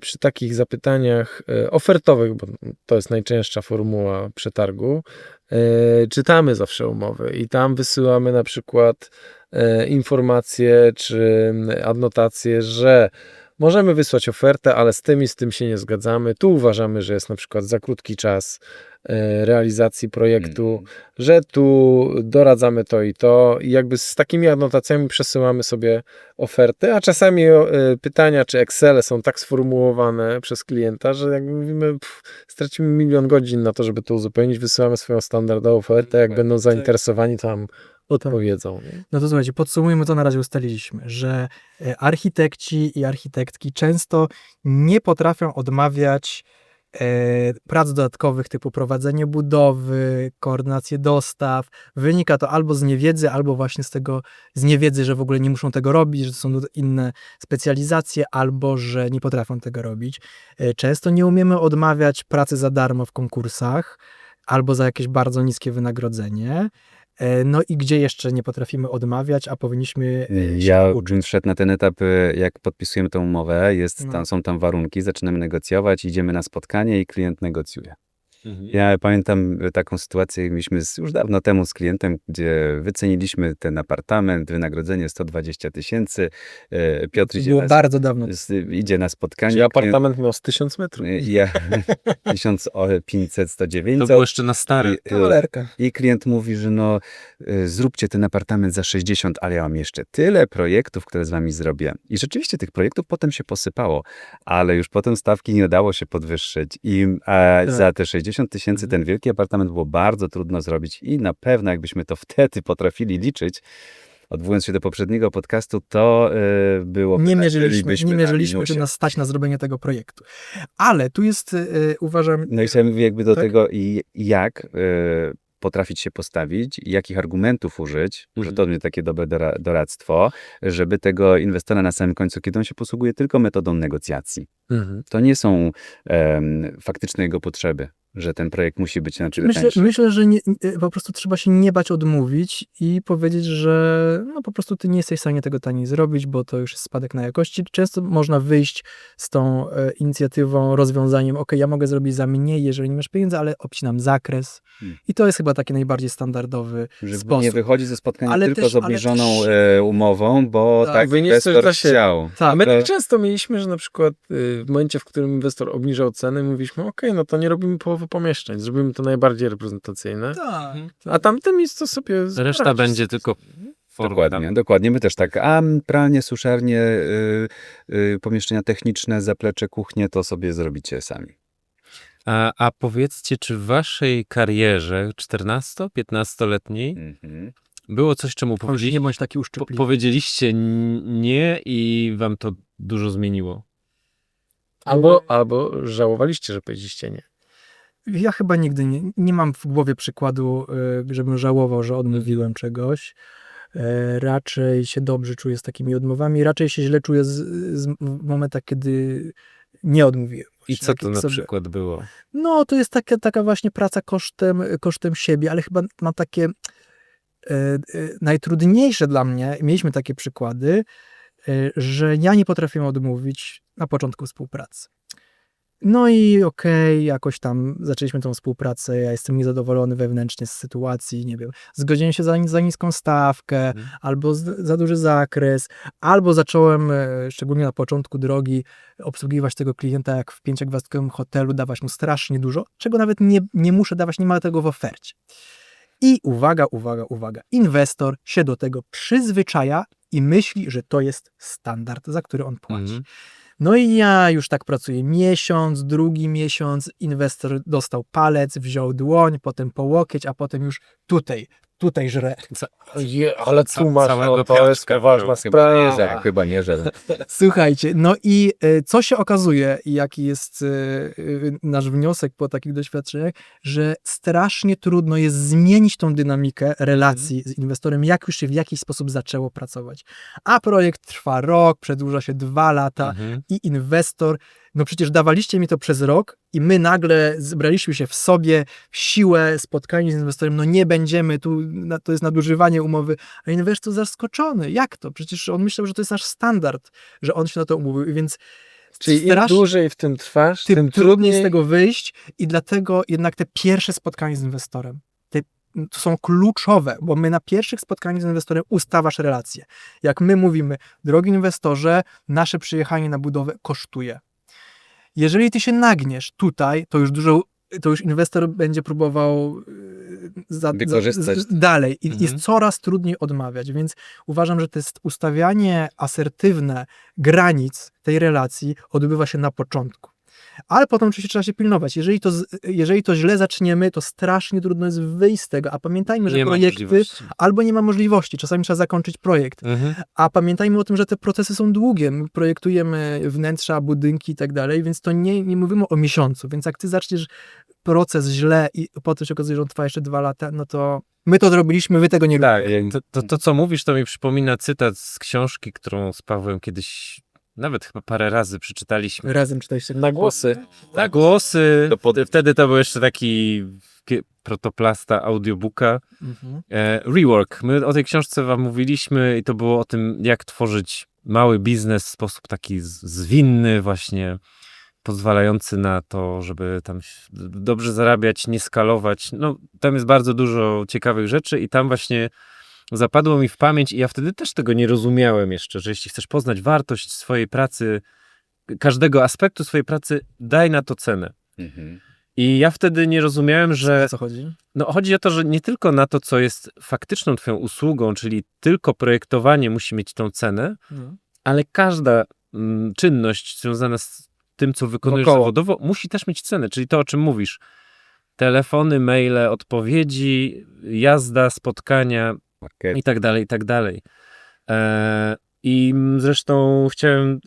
przy takich zapytaniach ofertowych, bo to jest najczęstsza formuła przetargu, czytamy zawsze umowy i tam wysyłamy na przykład informacje czy adnotacje, że możemy wysłać ofertę, ale z tym się nie zgadzamy. Tu uważamy, że jest na przykład za krótki czas realizacji projektu, że tu doradzamy to i to i jakby z takimi adnotacjami przesyłamy sobie oferty, a czasami pytania czy Excele są tak sformułowane przez klienta, że jak mówimy, stracimy 1 000 000 godzin na to, żeby to uzupełnić, wysyłamy swoją standardową ofertę, jak będą zainteresowani, tam odpowiedzą. Nie? No to słuchajcie, podsumujmy, co na razie ustaliliśmy, że architekci i architektki często nie potrafią odmawiać prac dodatkowych typu prowadzenie budowy, koordynację dostaw. Wynika to albo z niewiedzy, albo właśnie z niewiedzy, że w ogóle nie muszą tego robić, że to są inne specjalizacje, albo że nie potrafią tego robić. Często nie umiemy odmawiać pracy za darmo w konkursach, albo za jakieś bardzo niskie wynagrodzenie. No i gdzie jeszcze nie potrafimy odmawiać, a powinniśmy się Ja uczyć. bym wszedł na ten etap, jak podpisujemy tę umowę, No. są tam warunki, zaczynamy negocjować, idziemy na spotkanie i klient negocjuje. Mhm. Ja pamiętam taką sytuację, mieliśmy już dawno temu z klientem, gdzie wyceniliśmy ten apartament, wynagrodzenie 120 000. Piotr To idzie było bardzo dawno. idzie na spotkanie. Czyli apartament miał z 1000 metrów. Ja 1500, 100, To 900. było jeszcze na stary. Kawalerka. I klient mówi, że zróbcie ten apartament za 60, ale ja mam jeszcze tyle projektów, które z wami zrobię. I rzeczywiście tych projektów potem się posypało, ale już potem stawki nie dało się podwyższyć. I za te 60 000 ten wielki apartament było bardzo trudno zrobić i na pewno jakbyśmy to wtedy potrafili liczyć, odwołując się do poprzedniego podcastu, to było... Nie mierzyliśmy, bylibyśmy nie na mierzyliśmy, minusie. czy nas stać na zrobienie tego projektu. Ale tu jest, uważam... No i chciałem jakby do Tak? tego, jak potrafić się postawić, jakich argumentów użyć, że to będzie takie dobre doradztwo, żeby tego inwestora na samym końcu, kiedy on się posługuje tylko metodą negocjacji. To nie są faktyczne jego potrzeby, że ten projekt musi być na tyle tańszy. Myślę, że po prostu trzeba się nie bać odmówić i powiedzieć, że no po prostu ty nie jesteś w stanie tego taniej zrobić, bo to już jest spadek na jakości. Często można wyjść z tą inicjatywą, rozwiązaniem, ja mogę zrobić za mniej, jeżeli nie masz pieniędzy, ale obcinam zakres. I to jest chyba taki najbardziej standardowy Że sposób. nie wychodzi ze spotkania Ale tylko też- z obniżoną ale umową, bo Tak, tak wynieść coś inwestor dla siebie. chciał. Tak, A my to- tak często mieliśmy, że na przykład w momencie, w którym inwestor obniżał ceny, mówiliśmy, no to nie robimy połowy pomieszczeń, zrobimy to najbardziej reprezentacyjne, tak. a tamte miejsce sobie Reszta poradzi. będzie tylko Dokładnie. My też tak, pralnie, suszarnie, pomieszczenia techniczne, zaplecze, kuchnie, to sobie zrobicie sami. A powiedzcie, czy w waszej karierze 14-15-letniej było coś, czemu Nie bądź taki uszczypliwy. powiedzieliście nie i wam to dużo zmieniło? Albo żałowaliście, że powiedzieliście nie. Ja chyba nigdy nie mam w głowie przykładu, żebym żałował, że odmówiłem czegoś. Raczej się dobrze czuję z takimi odmowami, raczej się źle czuję w momentach, kiedy nie odmówiłem. I co to na przykład było? No, to jest taka właśnie praca kosztem siebie, ale chyba mam takie najtrudniejsze dla mnie, mieliśmy takie przykłady, że ja nie potrafiłem odmówić na początku współpracy. No i okej, jakoś tam zaczęliśmy tą współpracę, ja jestem niezadowolony wewnętrznie z sytuacji, nie wiem, zgodziłem się za niską stawkę, albo za duży zakres, albo zacząłem, szczególnie na początku drogi, obsługiwać tego klienta jak w 5-gwiazdkowym hotelu, dawać mu strasznie dużo, czego nawet nie muszę dawać, nie ma tego w ofercie. I uwaga, inwestor się do tego przyzwyczaja i myśli, że to jest standard, za który on płaci. No i ja już tak pracuję miesiąc, drugi miesiąc, inwestor dostał palec, wziął dłoń, potem po łokieć, a potem już tutaj żre. Ale tu masz, całego no, to jest piątka poważna wziął. sprawa. Chyba nie, że... Słuchajcie, no i co się okazuje, i jaki jest nasz wniosek po takich doświadczeniach, że strasznie trudno jest zmienić tą dynamikę relacji z inwestorem, jak już się w jakiś sposób zaczęło pracować. A projekt trwa rok, przedłuża się 2 lata i inwestor, no przecież dawaliście mi to przez rok i my nagle zbraliśmy się w sobie, w siłę, spotkanie z inwestorem, no nie będziemy, to jest nadużywanie umowy, a inwestor zaskoczony, jak to? Przecież on myślał, że to jest nasz standard, że on się na to umówił, więc Czyli im dłużej w tym trwasz, tym trudniej z tego wyjść i dlatego jednak te pierwsze spotkania z inwestorem, to są kluczowe, bo my na pierwszych spotkaniach z inwestorem ustawasz relacje. Jak my mówimy, drogi inwestorze, nasze przyjechanie na budowę kosztuje. Jeżeli ty się nagniesz tutaj, to już inwestor będzie próbował Wykorzystać. dalej i jest coraz trudniej odmawiać, więc uważam, że to jest ustawianie asertywne granic tej relacji odbywa się na początku. Ale potem oczywiście trzeba się pilnować. Jeżeli to źle zaczniemy, to strasznie trudno jest wyjść z tego, a pamiętajmy, że Nie ma projekty możliwości. albo nie ma możliwości, czasami trzeba zakończyć projekt, a pamiętajmy o tym, że te procesy są długie, my projektujemy wnętrza, budynki i tak dalej, więc to nie mówimy o miesiącu, więc jak ty zaczniesz proces źle i potem się okazuje, że on trwa jeszcze 2 lata, no to my to zrobiliśmy, wy tego nie robicie. Tak, to co mówisz, to mi przypomina cytat z książki, którą z Pawłem kiedyś nawet chyba parę razy przeczytaliśmy. Razem czytaliście. Na głosy. Na głosy. Wtedy to był jeszcze taki protoplasta audiobooka. Rework. My o tej książce wam mówiliśmy i to było o tym, jak tworzyć mały biznes w sposób taki zwinny właśnie, pozwalający na to, żeby tam dobrze zarabiać, nie skalować. No, tam jest bardzo dużo ciekawych rzeczy i tam właśnie zapadło mi w pamięć i ja wtedy też tego nie rozumiałem jeszcze, że jeśli chcesz poznać wartość swojej pracy, każdego aspektu swojej pracy, daj na to cenę. I ja wtedy nie rozumiałem, że... O co chodzi? No, chodzi o to, że nie tylko na to, co jest faktyczną twoją usługą, czyli tylko projektowanie musi mieć tą cenę, ale każda czynność związana z tym, co wykonujesz zawodowo, musi też mieć cenę, czyli to, o czym mówisz. Telefony, maile, odpowiedzi, jazda, spotkania i tak dalej, i tak dalej. I zresztą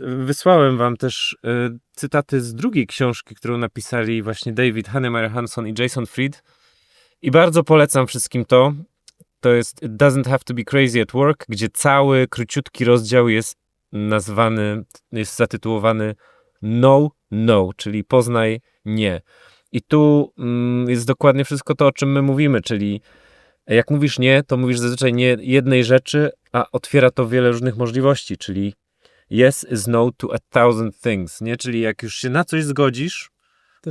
wysłałem wam też cytaty z drugiej książki, którą napisali właśnie David Heinemeier Hansson i Jason Fried. I bardzo polecam wszystkim to. To jest It Doesn't Have to Be Crazy at Work, gdzie cały króciutki rozdział jest zatytułowany No, czyli poznaj nie. I tu jest dokładnie wszystko to, o czym my mówimy, czyli jak mówisz nie, to mówisz zazwyczaj nie jednej rzeczy, a otwiera to wiele różnych możliwości, czyli yes is no to 1,000 things, nie? Czyli jak już się na coś zgodzisz,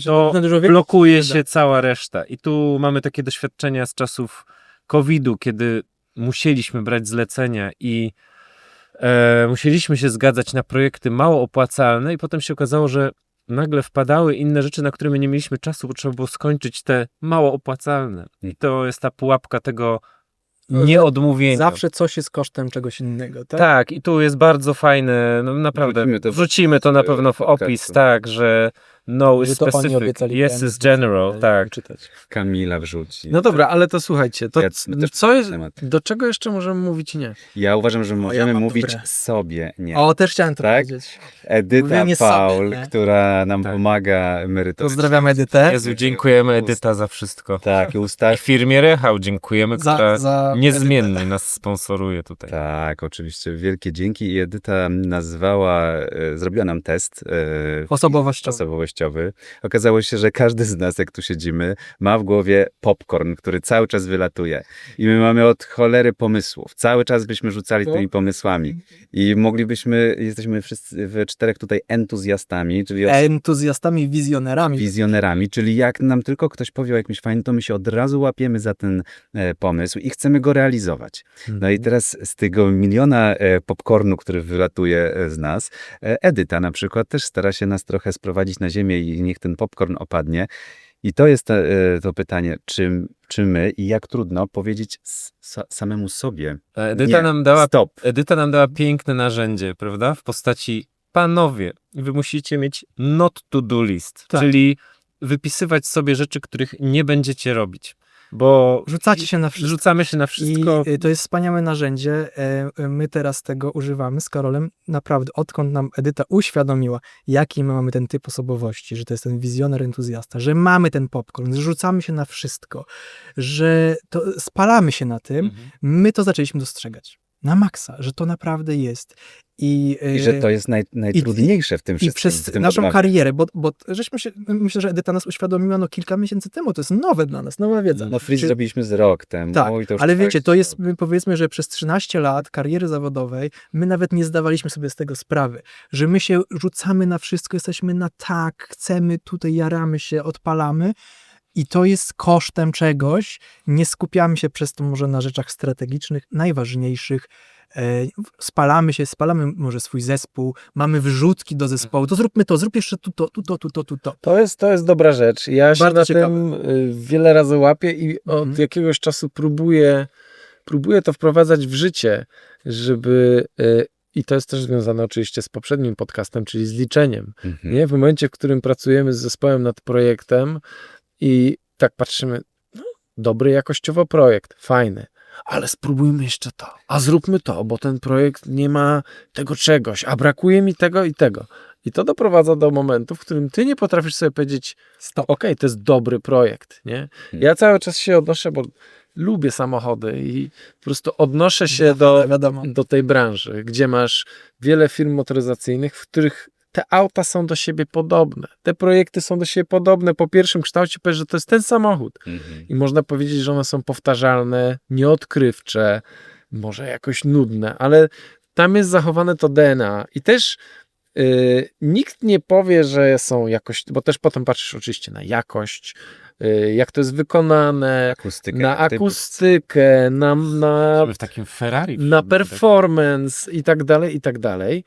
to blokuje się cała reszta. I tu mamy takie doświadczenia z czasów COVID-u, kiedy musieliśmy brać zlecenia i musieliśmy się zgadzać na projekty mało opłacalne i potem się okazało, że nagle wpadały inne rzeczy, na które my nie mieliśmy czasu, bo trzeba było skończyć te mało opłacalne. I to jest ta pułapka tego nieodmówienia. Zawsze coś jest kosztem czegoś innego, tak? Tak, i tu jest bardzo fajne, no naprawdę, wrzucimy to na pewno w opis, tak, że no is specific, yes is general, tak. Kamila wrzuci. No dobra, ale to słuchajcie, to My też co jest, temat. do czego jeszcze możemy mówić nie? Ja uważam, że możemy mam mówić dobre. sobie nie. O, też chciałem to Tak? powiedzieć. Edyta Mówienie Paul, sobie, nie? która nam Tak. pomaga merytorycznie. Pozdrawiam Edytę. Jezu, dziękujemy Edyta za wszystko. Tak, I ustaw. firmie Rechał dziękujemy, która za niezmiennie nas sponsoruje tutaj. Tak, oczywiście. Wielkie dzięki. I Edyta zrobiła nam test osobowościowy. jakościowy. Okazało się, że każdy z nas, jak tu siedzimy, ma w głowie popcorn, który cały czas wylatuje. I my mamy od cholery pomysłów. Cały czas byśmy rzucali tymi pomysłami. I jesteśmy wszyscy we czterech tutaj entuzjastami, czyli Entuzjastami, wizjonerami. wizjonerami, czyli jak nam tylko ktoś powie o jakimś fajnym, to my się od razu łapiemy za ten pomysł i chcemy go realizować. No i teraz z tego miliona popcornu, który wylatuje z nas, Edyta na przykład też stara się nas trochę sprowadzić na ziemię i niech ten popcorn opadnie. I to jest to pytanie, czy my i jak trudno powiedzieć samemu sobie. Edyta Nam dała piękne narzędzie, prawda? W postaci panowie, wy musicie mieć not to do list, Tak. czyli wypisywać sobie rzeczy, których nie będziecie robić. Bo Rzucacie się na wszystko. rzucamy się na wszystko. I to jest wspaniałe narzędzie. My teraz tego używamy z Karolem. Naprawdę, odkąd nam Edyta uświadomiła, jaki my mamy ten typ osobowości, że to jest ten wizjoner, entuzjasta, że mamy ten popcorn, że rzucamy się na wszystko, że to spalamy się na tym, my to zaczęliśmy dostrzegać. Na maksa, że to naprawdę jest. I że to jest najtrudniejsze w tym I wszystkim. przez w tym naszą odnowie. karierę, bo żeśmy się, myślę, że Edyta nas uświadomiła kilka miesięcy temu, to jest nowe dla nas, nowa wiedza. No Freeze zrobiliśmy z rok temu. Tak, i to już ale trwa wiecie, już to jest, my powiedzmy, że przez 13 lat kariery zawodowej my nawet nie zdawaliśmy sobie z tego sprawy, że my się rzucamy na wszystko, jesteśmy na tak, chcemy, tutaj jaramy się, odpalamy i to jest kosztem czegoś, nie skupiamy się przez to może na rzeczach strategicznych, najważniejszych, spalamy może swój zespół, mamy wrzutki do zespołu, to zróbmy to, zrób jeszcze tu to. To jest dobra rzecz. Ja się Bardzo na ciekawe. tym wiele razy łapię i od jakiegoś czasu próbuję to wprowadzać w życie, żeby i to jest też związane oczywiście z poprzednim podcastem, czyli z liczeniem. Nie? W momencie, w którym pracujemy z zespołem nad projektem i tak patrzymy, no, dobry jakościowo projekt, fajny, ale spróbujmy jeszcze to, a zróbmy to, bo ten projekt nie ma tego czegoś, a brakuje mi tego i tego. I to doprowadza do momentu, w którym ty nie potrafisz sobie powiedzieć, Stop. okej, to jest dobry projekt, nie? Ja cały czas się odnoszę, bo lubię samochody i po prostu odnoszę się Wiadomo. do tej branży, gdzie masz wiele firm motoryzacyjnych, w których te auta są do siebie podobne. Te projekty są do siebie podobne. Po pierwszym kształcie powiesz, że to jest ten samochód. I można powiedzieć, że one są powtarzalne, nieodkrywcze, może jakoś nudne, ale tam jest zachowane to DNA. I też nikt nie powie, że są jakoś, bo też potem patrzysz oczywiście na jakość, jak to jest wykonane, na akustykę, na w takim Ferrari. na performance i tak dalej, i tak dalej.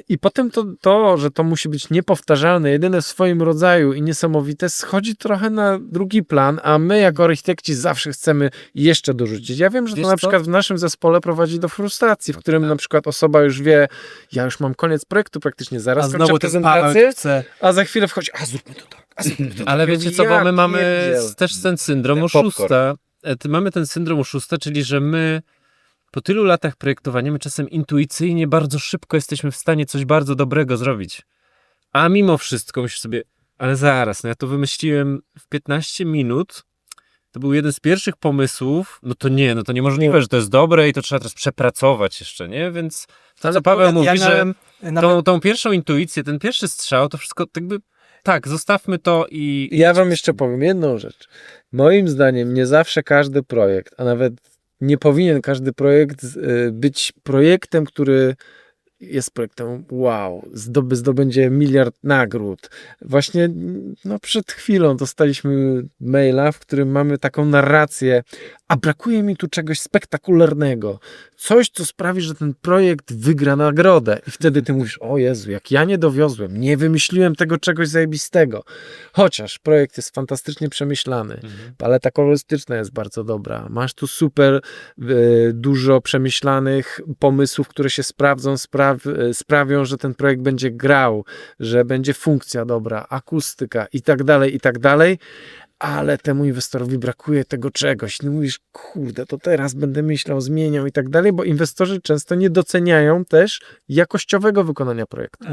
I potem to, że to musi być niepowtarzalne, jedyne w swoim rodzaju i niesamowite, schodzi trochę na drugi plan, a my jako architekci zawsze chcemy jeszcze dorzucić. Ja wiem, że to na przykład w naszym zespole prowadzi do frustracji, w którym na przykład osoba już wie, ja już mam koniec projektu praktycznie, zaraz A kończę znowu ten prezentację, Paweł chce. a za chwilę wchodzi, a zróbmy to tak, a zróbmy to tak. Ale Ja wiecie mówię, co, bo ja my mamy pierdzielę. też ten syndrom Ten popcorn. oszusta. Mamy ten syndrom oszusta, czyli że my po tylu latach projektowania, my czasem intuicyjnie bardzo szybko jesteśmy w stanie coś bardzo dobrego zrobić. A mimo wszystko myślisz sobie, ale zaraz, no ja to wymyśliłem w 15 minut, to był jeden z pierwszych pomysłów, no to niemożliwe, że to jest dobre i to trzeba teraz przepracować jeszcze, nie? Więc to, co Paweł mówi, że tą pierwszą intuicję, ten pierwszy strzał, to wszystko jakby, tak, zostawmy to i... Ja wam jeszcze powiem jedną rzecz. Moim zdaniem nie zawsze każdy projekt, a nawet nie powinien każdy projekt być projektem, który jest projektem wow, zdobędzie miliard nagród. Właśnie przed chwilą dostaliśmy maila, w którym mamy taką narrację, a brakuje mi tu czegoś spektakularnego. Coś, co sprawi, że ten projekt wygra nagrodę. I wtedy ty mówisz, o Jezu, jak ja nie dowiozłem, nie wymyśliłem tego czegoś zajebistego. Chociaż projekt jest fantastycznie przemyślany. Paleta kolorystyczna jest bardzo dobra. Masz tu super dużo przemyślanych pomysłów, które się sprawdzą, sprawią, że ten projekt będzie grał, że będzie funkcja dobra, akustyka i tak dalej, ale temu inwestorowi brakuje tego czegoś. No mówisz, kurde, to teraz będę myślał, zmieniał i tak dalej, bo inwestorzy często nie doceniają też jakościowego wykonania projektu.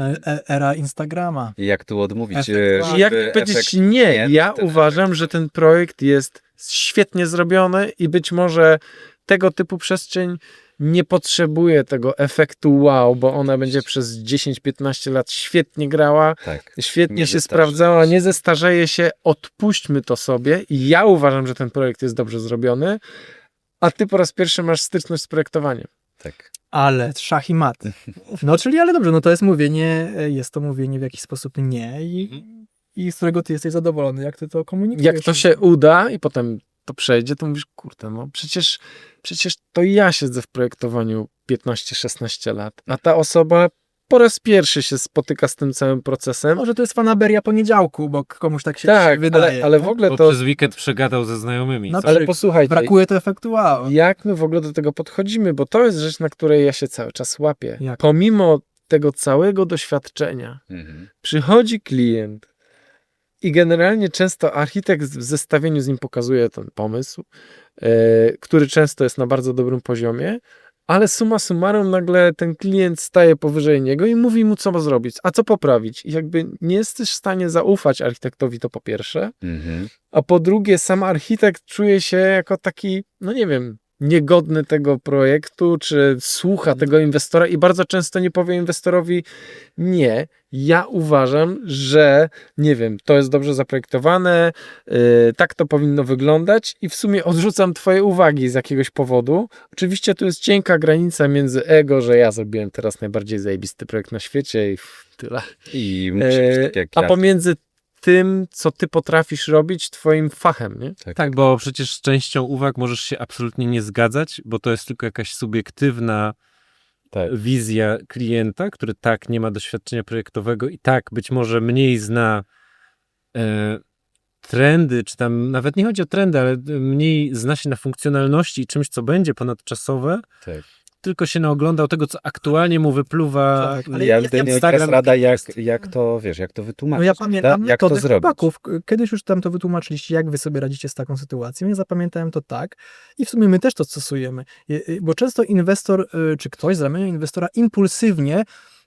Era Instagrama. I jak tu odmówić? Efekt. I jak powiedzieć nie, ja uważam, że ten projekt jest świetnie zrobiony i być może tego typu przestrzeń nie potrzebuje tego efektu wow, bo ona będzie przez 10-15 lat świetnie grała, Tak. świetnie Nie się zestarzeje sprawdzała, się. nie zestarzeje się, odpuśćmy to sobie i ja uważam, że ten projekt jest dobrze zrobiony, a ty po raz pierwszy masz styczność z projektowaniem. Tak. Ale szach i mat. No czyli ale dobrze, no to jest mówienie, jest to mówienie w jakiś sposób nie i z którego ty jesteś zadowolony, jak ty to komunikujesz. Jak to się uda i potem to przejdzie, to mówisz, kurde, no przecież to ja siedzę w projektowaniu 15-16 lat, a ta osoba po raz pierwszy się spotyka z tym całym procesem. Może to jest fanaberia poniedziałku, bo komuś tak się Tak, wydaje. ale w tak? ogóle Bo to... przez weekend przegadał ze znajomymi. No, Ale posłuchajcie, Brakuje to efektu wow. jak my w ogóle do tego podchodzimy, bo to jest rzecz, na której ja się cały czas łapię. Jak? Pomimo tego całego doświadczenia, Mhm. przychodzi klient i generalnie często architekt w zestawieniu z nim pokazuje ten pomysł, który często jest na bardzo dobrym poziomie, ale summa summarum nagle ten klient staje powyżej niego i mówi mu, co ma zrobić, a co poprawić. I jakby nie jesteś w stanie zaufać architektowi, to po pierwsze, Mhm. a po drugie sam architekt czuje się jako taki, no nie wiem, niegodny tego projektu, czy słucha tego inwestora i bardzo często nie powie inwestorowi nie, ja uważam, że nie wiem, to jest dobrze zaprojektowane, tak to powinno wyglądać i w sumie odrzucam twoje uwagi z jakiegoś powodu. Oczywiście tu jest cienka granica między ego, że ja zrobiłem teraz najbardziej zajebisty projekt na świecie i tyle. I musi być tak jak A ja. pomiędzy tym, co ty potrafisz robić, twoim fachem, nie? Tak, bo przecież z częścią uwag możesz się absolutnie nie zgadzać, bo to jest tylko jakaś subiektywna Tak. wizja klienta, który tak nie ma doświadczenia projektowego i tak być może mniej zna trendy, czy tam nawet nie chodzi o trendy, ale mniej zna się na funkcjonalności i czymś, co będzie ponadczasowe, Tak. tylko się naoglądał tego, co aktualnie mu wypluwa Tak, ale Ja ja jaka jest Instagram. rada, jak to, wiesz, jak to wytłumaczyć. No ja pamiętam jak to metodę zrobić. chłopaków. Kiedyś już tam to wytłumaczyliście, jak wy sobie radzicie z taką sytuacją. Ja zapamiętałem to tak i w sumie my też to stosujemy. Bo często inwestor, czy ktoś z ramienia inwestora impulsywnie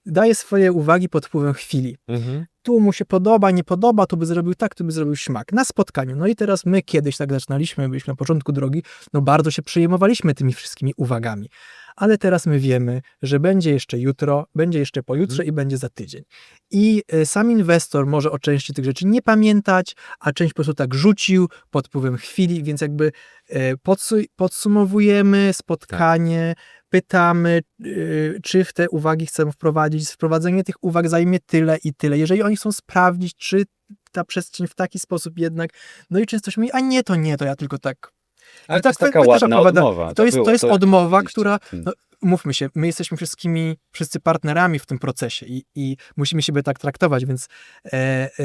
daje swoje uwagi pod wpływem chwili. Mhm. Tu mu się podoba, nie podoba, tu by zrobił tak, tu by zrobił śmak. Na spotkaniu. No i teraz my kiedyś tak zaczynaliśmy, byliśmy na początku drogi, no bardzo się przejmowaliśmy tymi wszystkimi uwagami. Ale teraz my wiemy, że będzie jeszcze jutro, będzie jeszcze pojutrze i będzie za tydzień. I sam inwestor może o części tych rzeczy nie pamiętać, a część po prostu tak rzucił pod wpływem chwili, więc jakby podsumowujemy spotkanie, pytamy, czy w te uwagi chcemy wprowadzić. Wprowadzenie tych uwag zajmie tyle i tyle. Jeżeli oni chcą sprawdzić, czy ta przestrzeń w taki sposób jednak, no i często się mówi, a nie, to ja tylko tak. Ale I to jest tak taka też ładna opowiada- odmowa. To jest odmowa, oczywiście. która, no, mówmy się, my jesteśmy wszyscy partnerami w tym procesie i musimy siebie tak traktować, więc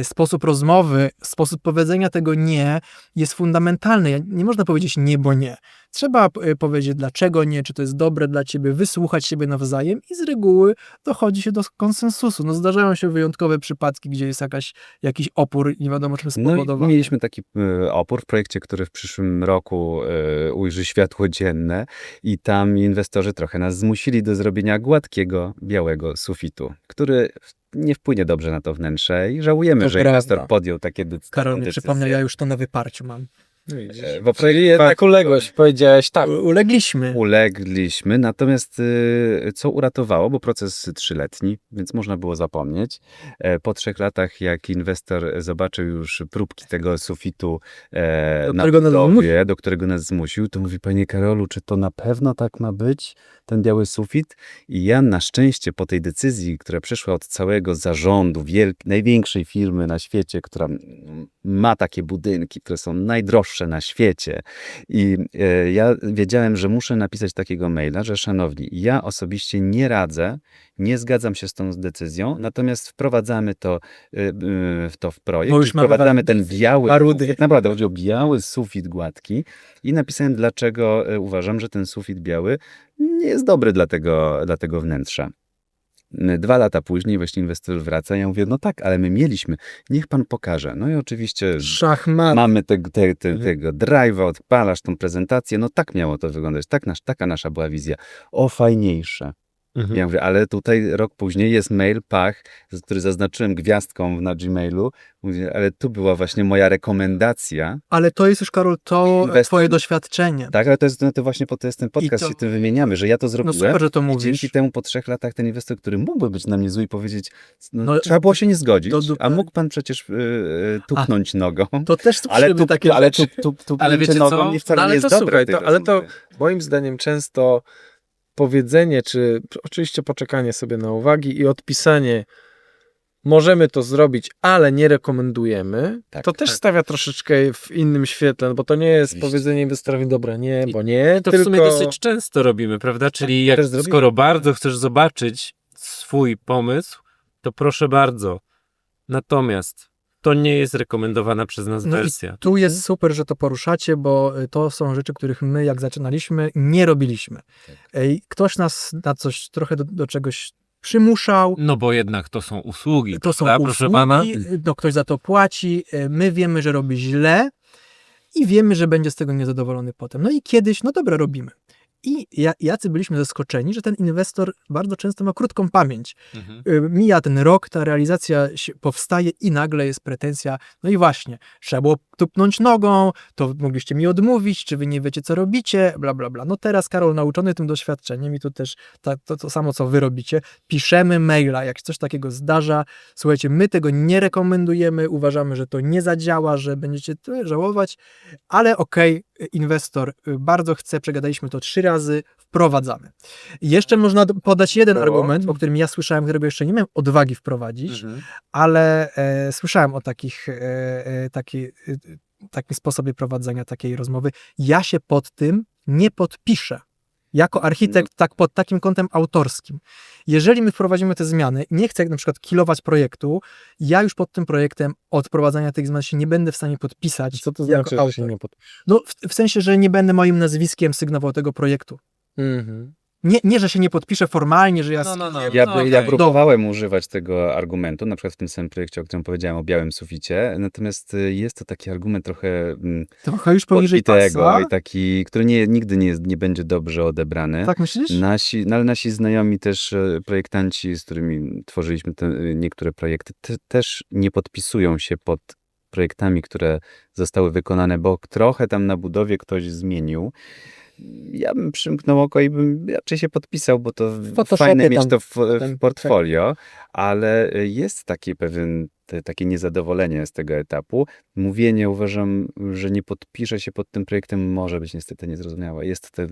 sposób rozmowy, sposób powiedzenia tego nie jest fundamentalny. Nie można powiedzieć nie, bo nie. Trzeba powiedzieć dlaczego nie, czy to jest dobre dla ciebie, wysłuchać siebie nawzajem i z reguły dochodzi się do konsensusu. No zdarzają się wyjątkowe przypadki, gdzie jest jakiś opór, nie wiadomo czym No i spowodowany. mieliśmy taki opór w projekcie, który w przyszłym roku ujrzy światło dzienne i tam inwestorzy trochę nas zmusili do zrobienia gładkiego, białego sufitu, który nie wpłynie dobrze na to wnętrze i żałujemy, To że prawda. inwestor podjął takie decyzje. Karol mi przypomniał, ja już to na wyparciu mam. Bo Czyli jednak uległeś, powiedziałeś tak. Ulegliśmy. ulegliśmy, natomiast co uratowało, bo proces 3-letni, więc można było zapomnieć. Po 3 latach, jak inwestor zobaczył już próbki tego sufitu na którego nas budowie, do którego nas zmusił, to mówi: panie Karolu, czy to na pewno tak ma być, ten biały sufit? I ja na szczęście po tej decyzji, która przyszła od całego zarządu największej firmy na świecie, która ma takie budynki, które są najdroższe na świecie. I ja wiedziałem, że muszę napisać takiego maila, że szanowni, ja osobiście nie radzę, nie zgadzam się z tą decyzją, natomiast wprowadzamy to w projekt, Bo już i mamy wprowadzamy ten biały, parudy. naprawdę chodzi o biały sufit gładki i napisałem, dlaczego uważam, że ten sufit biały nie jest dobry dla tego wnętrza. 2 lata później właśnie inwestor wraca i ja mówię: no tak, ale my mieliśmy, niech pan pokaże. No i oczywiście Szachmat. mamy tego drive'a, odpalasz tą prezentację, no tak miało to wyglądać, taka nasza była wizja. O, fajniejsze. Ja mówię, ale tutaj rok później jest mail, który zaznaczyłem gwiazdką na Gmailu. Mówię, ale tu była właśnie moja rekomendacja. Ale to jest już, Karol, to Inwestor- twoje doświadczenie. Tak, ale to właśnie po to jest ten podcast, to- się tym wymieniamy, że ja to No zrobiłem. super, że to I mówisz. dzięki temu po 3 latach ten inwestor, który mógłby być na mnie zły i powiedzieć, No, trzeba było się nie zgodzić, to- a mógł pan przecież tuknąć nogą. To też słyszymy takie ale rzeczy. Ale wiecie nogą co? nie wcale No, nie ale jest to dobre. słuchaj, w tej ale to rozmowie. moim zdaniem często powiedzenie, czy oczywiście poczekanie sobie na uwagi i odpisanie możemy to zrobić, ale nie rekomendujemy, Tak, to też tak. stawia troszeczkę w innym świetle, no bo to nie jest Oczywiście. powiedzenie inwestorowi dobra, nie, bo nie, To tylko... w sumie dosyć często robimy, prawda? Czyli jak, też zrobimy. skoro bardzo chcesz zobaczyć swój pomysł, to proszę bardzo. Natomiast to nie jest rekomendowana przez nas No i wersja. tu jest super, że to poruszacie, bo to są rzeczy, których my, jak zaczynaliśmy, nie robiliśmy. Ktoś nas na coś, trochę do czegoś przymuszał. No bo jednak to są usługi, To są prawda, usługi, proszę pana? no ktoś za to płaci, my wiemy, że robi źle i wiemy, że będzie z tego niezadowolony potem. No i kiedyś, no dobra, robimy. I jacy byliśmy zaskoczeni, że ten inwestor bardzo często ma krótką pamięć. Mhm. Mija ten rok, ta realizacja powstaje i nagle jest pretensja, no i właśnie, trzeba było tupnąć nogą, to mogliście mi odmówić, czy wy nie wiecie, co robicie, bla, bla, bla. No teraz, Karol, nauczony tym doświadczeniem i tu też to samo, co wy robicie, piszemy maila, jak coś takiego zdarza, słuchajcie, my tego nie rekomendujemy, uważamy, że to nie zadziała, że będziecie to żałować, ale okej, inwestor bardzo chce, przegadaliśmy to 3 razy, wprowadzamy. I jeszcze można podać jeden argument, o którym ja słyszałem, którego jeszcze nie miałem odwagi wprowadzić, Mhm. ale słyszałem o takim sposobie prowadzenia takiej rozmowy. Ja się pod tym nie podpiszę. Jako architekt, tak pod takim kątem autorskim. Jeżeli my wprowadzimy te zmiany, nie chcę na przykład kilować projektu, ja już pod tym projektem od wprowadzania tych zmian się nie będę w stanie podpisać. Co to jako znaczy, że autor. się nie podpisz? No, w sensie, że nie będę moim nazwiskiem sygnował tego projektu. Mhm. Nie, że się nie podpiszę formalnie, że ja... Ja okej. próbowałem używać tego argumentu, na przykład w tym samym projekcie, o którym powiedziałem, o białym suficie, natomiast jest to taki argument trochę Trochę już poniżej podbitego pasa. i taki, który nigdy nie będzie dobrze odebrany. Tak myślisz? Ale nasi znajomi też, projektanci, z którymi tworzyliśmy niektóre projekty, też nie podpisują się pod projektami, które zostały wykonane, bo trochę tam na budowie ktoś zmienił. Ja bym przymknął oko i bym raczej się podpisał, bo to Photoshopie fajne mieć tam to w ten- portfolio, ale jest taki takie niezadowolenie z tego etapu. Mówienie, uważam, że nie podpiszę się pod tym projektem, może być niestety niezrozumiałe. Jest to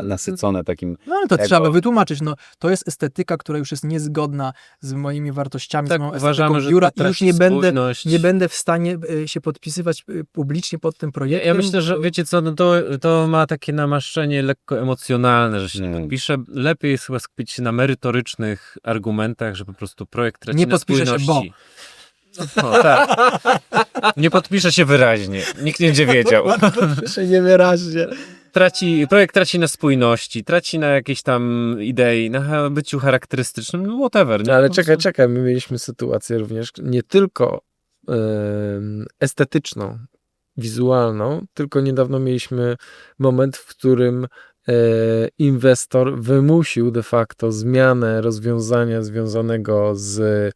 nasycone takim... No ale to Ego. trzeba wytłumaczyć. No, to jest estetyka, która już jest niezgodna z moimi wartościami, Tak, z moją uważamy, estetyką że biura to i już traci spójność. nie będę w stanie się podpisywać publicznie pod tym projektem. Ja myślę, że wiecie co, no to ma takie namaszczenie lekko emocjonalne, że się nie No. podpisze. Lepiej jest chyba skupić się na merytorycznych argumentach, że po prostu projekt traci Nie na podpisze się, spójności. O, tak. Nie podpisze się wyraźnie. Nikt nie będzie wiedział. Się niewyraźnie. Projekt traci na spójności, traci na jakiejś tam idei, na byciu charakterystycznym, no whatever. Nie? No, ale Po prostu- czekaj, my mieliśmy sytuację również nie tylko estetyczną, wizualną, tylko niedawno mieliśmy moment, w którym inwestor wymusił de facto zmianę rozwiązania związanego z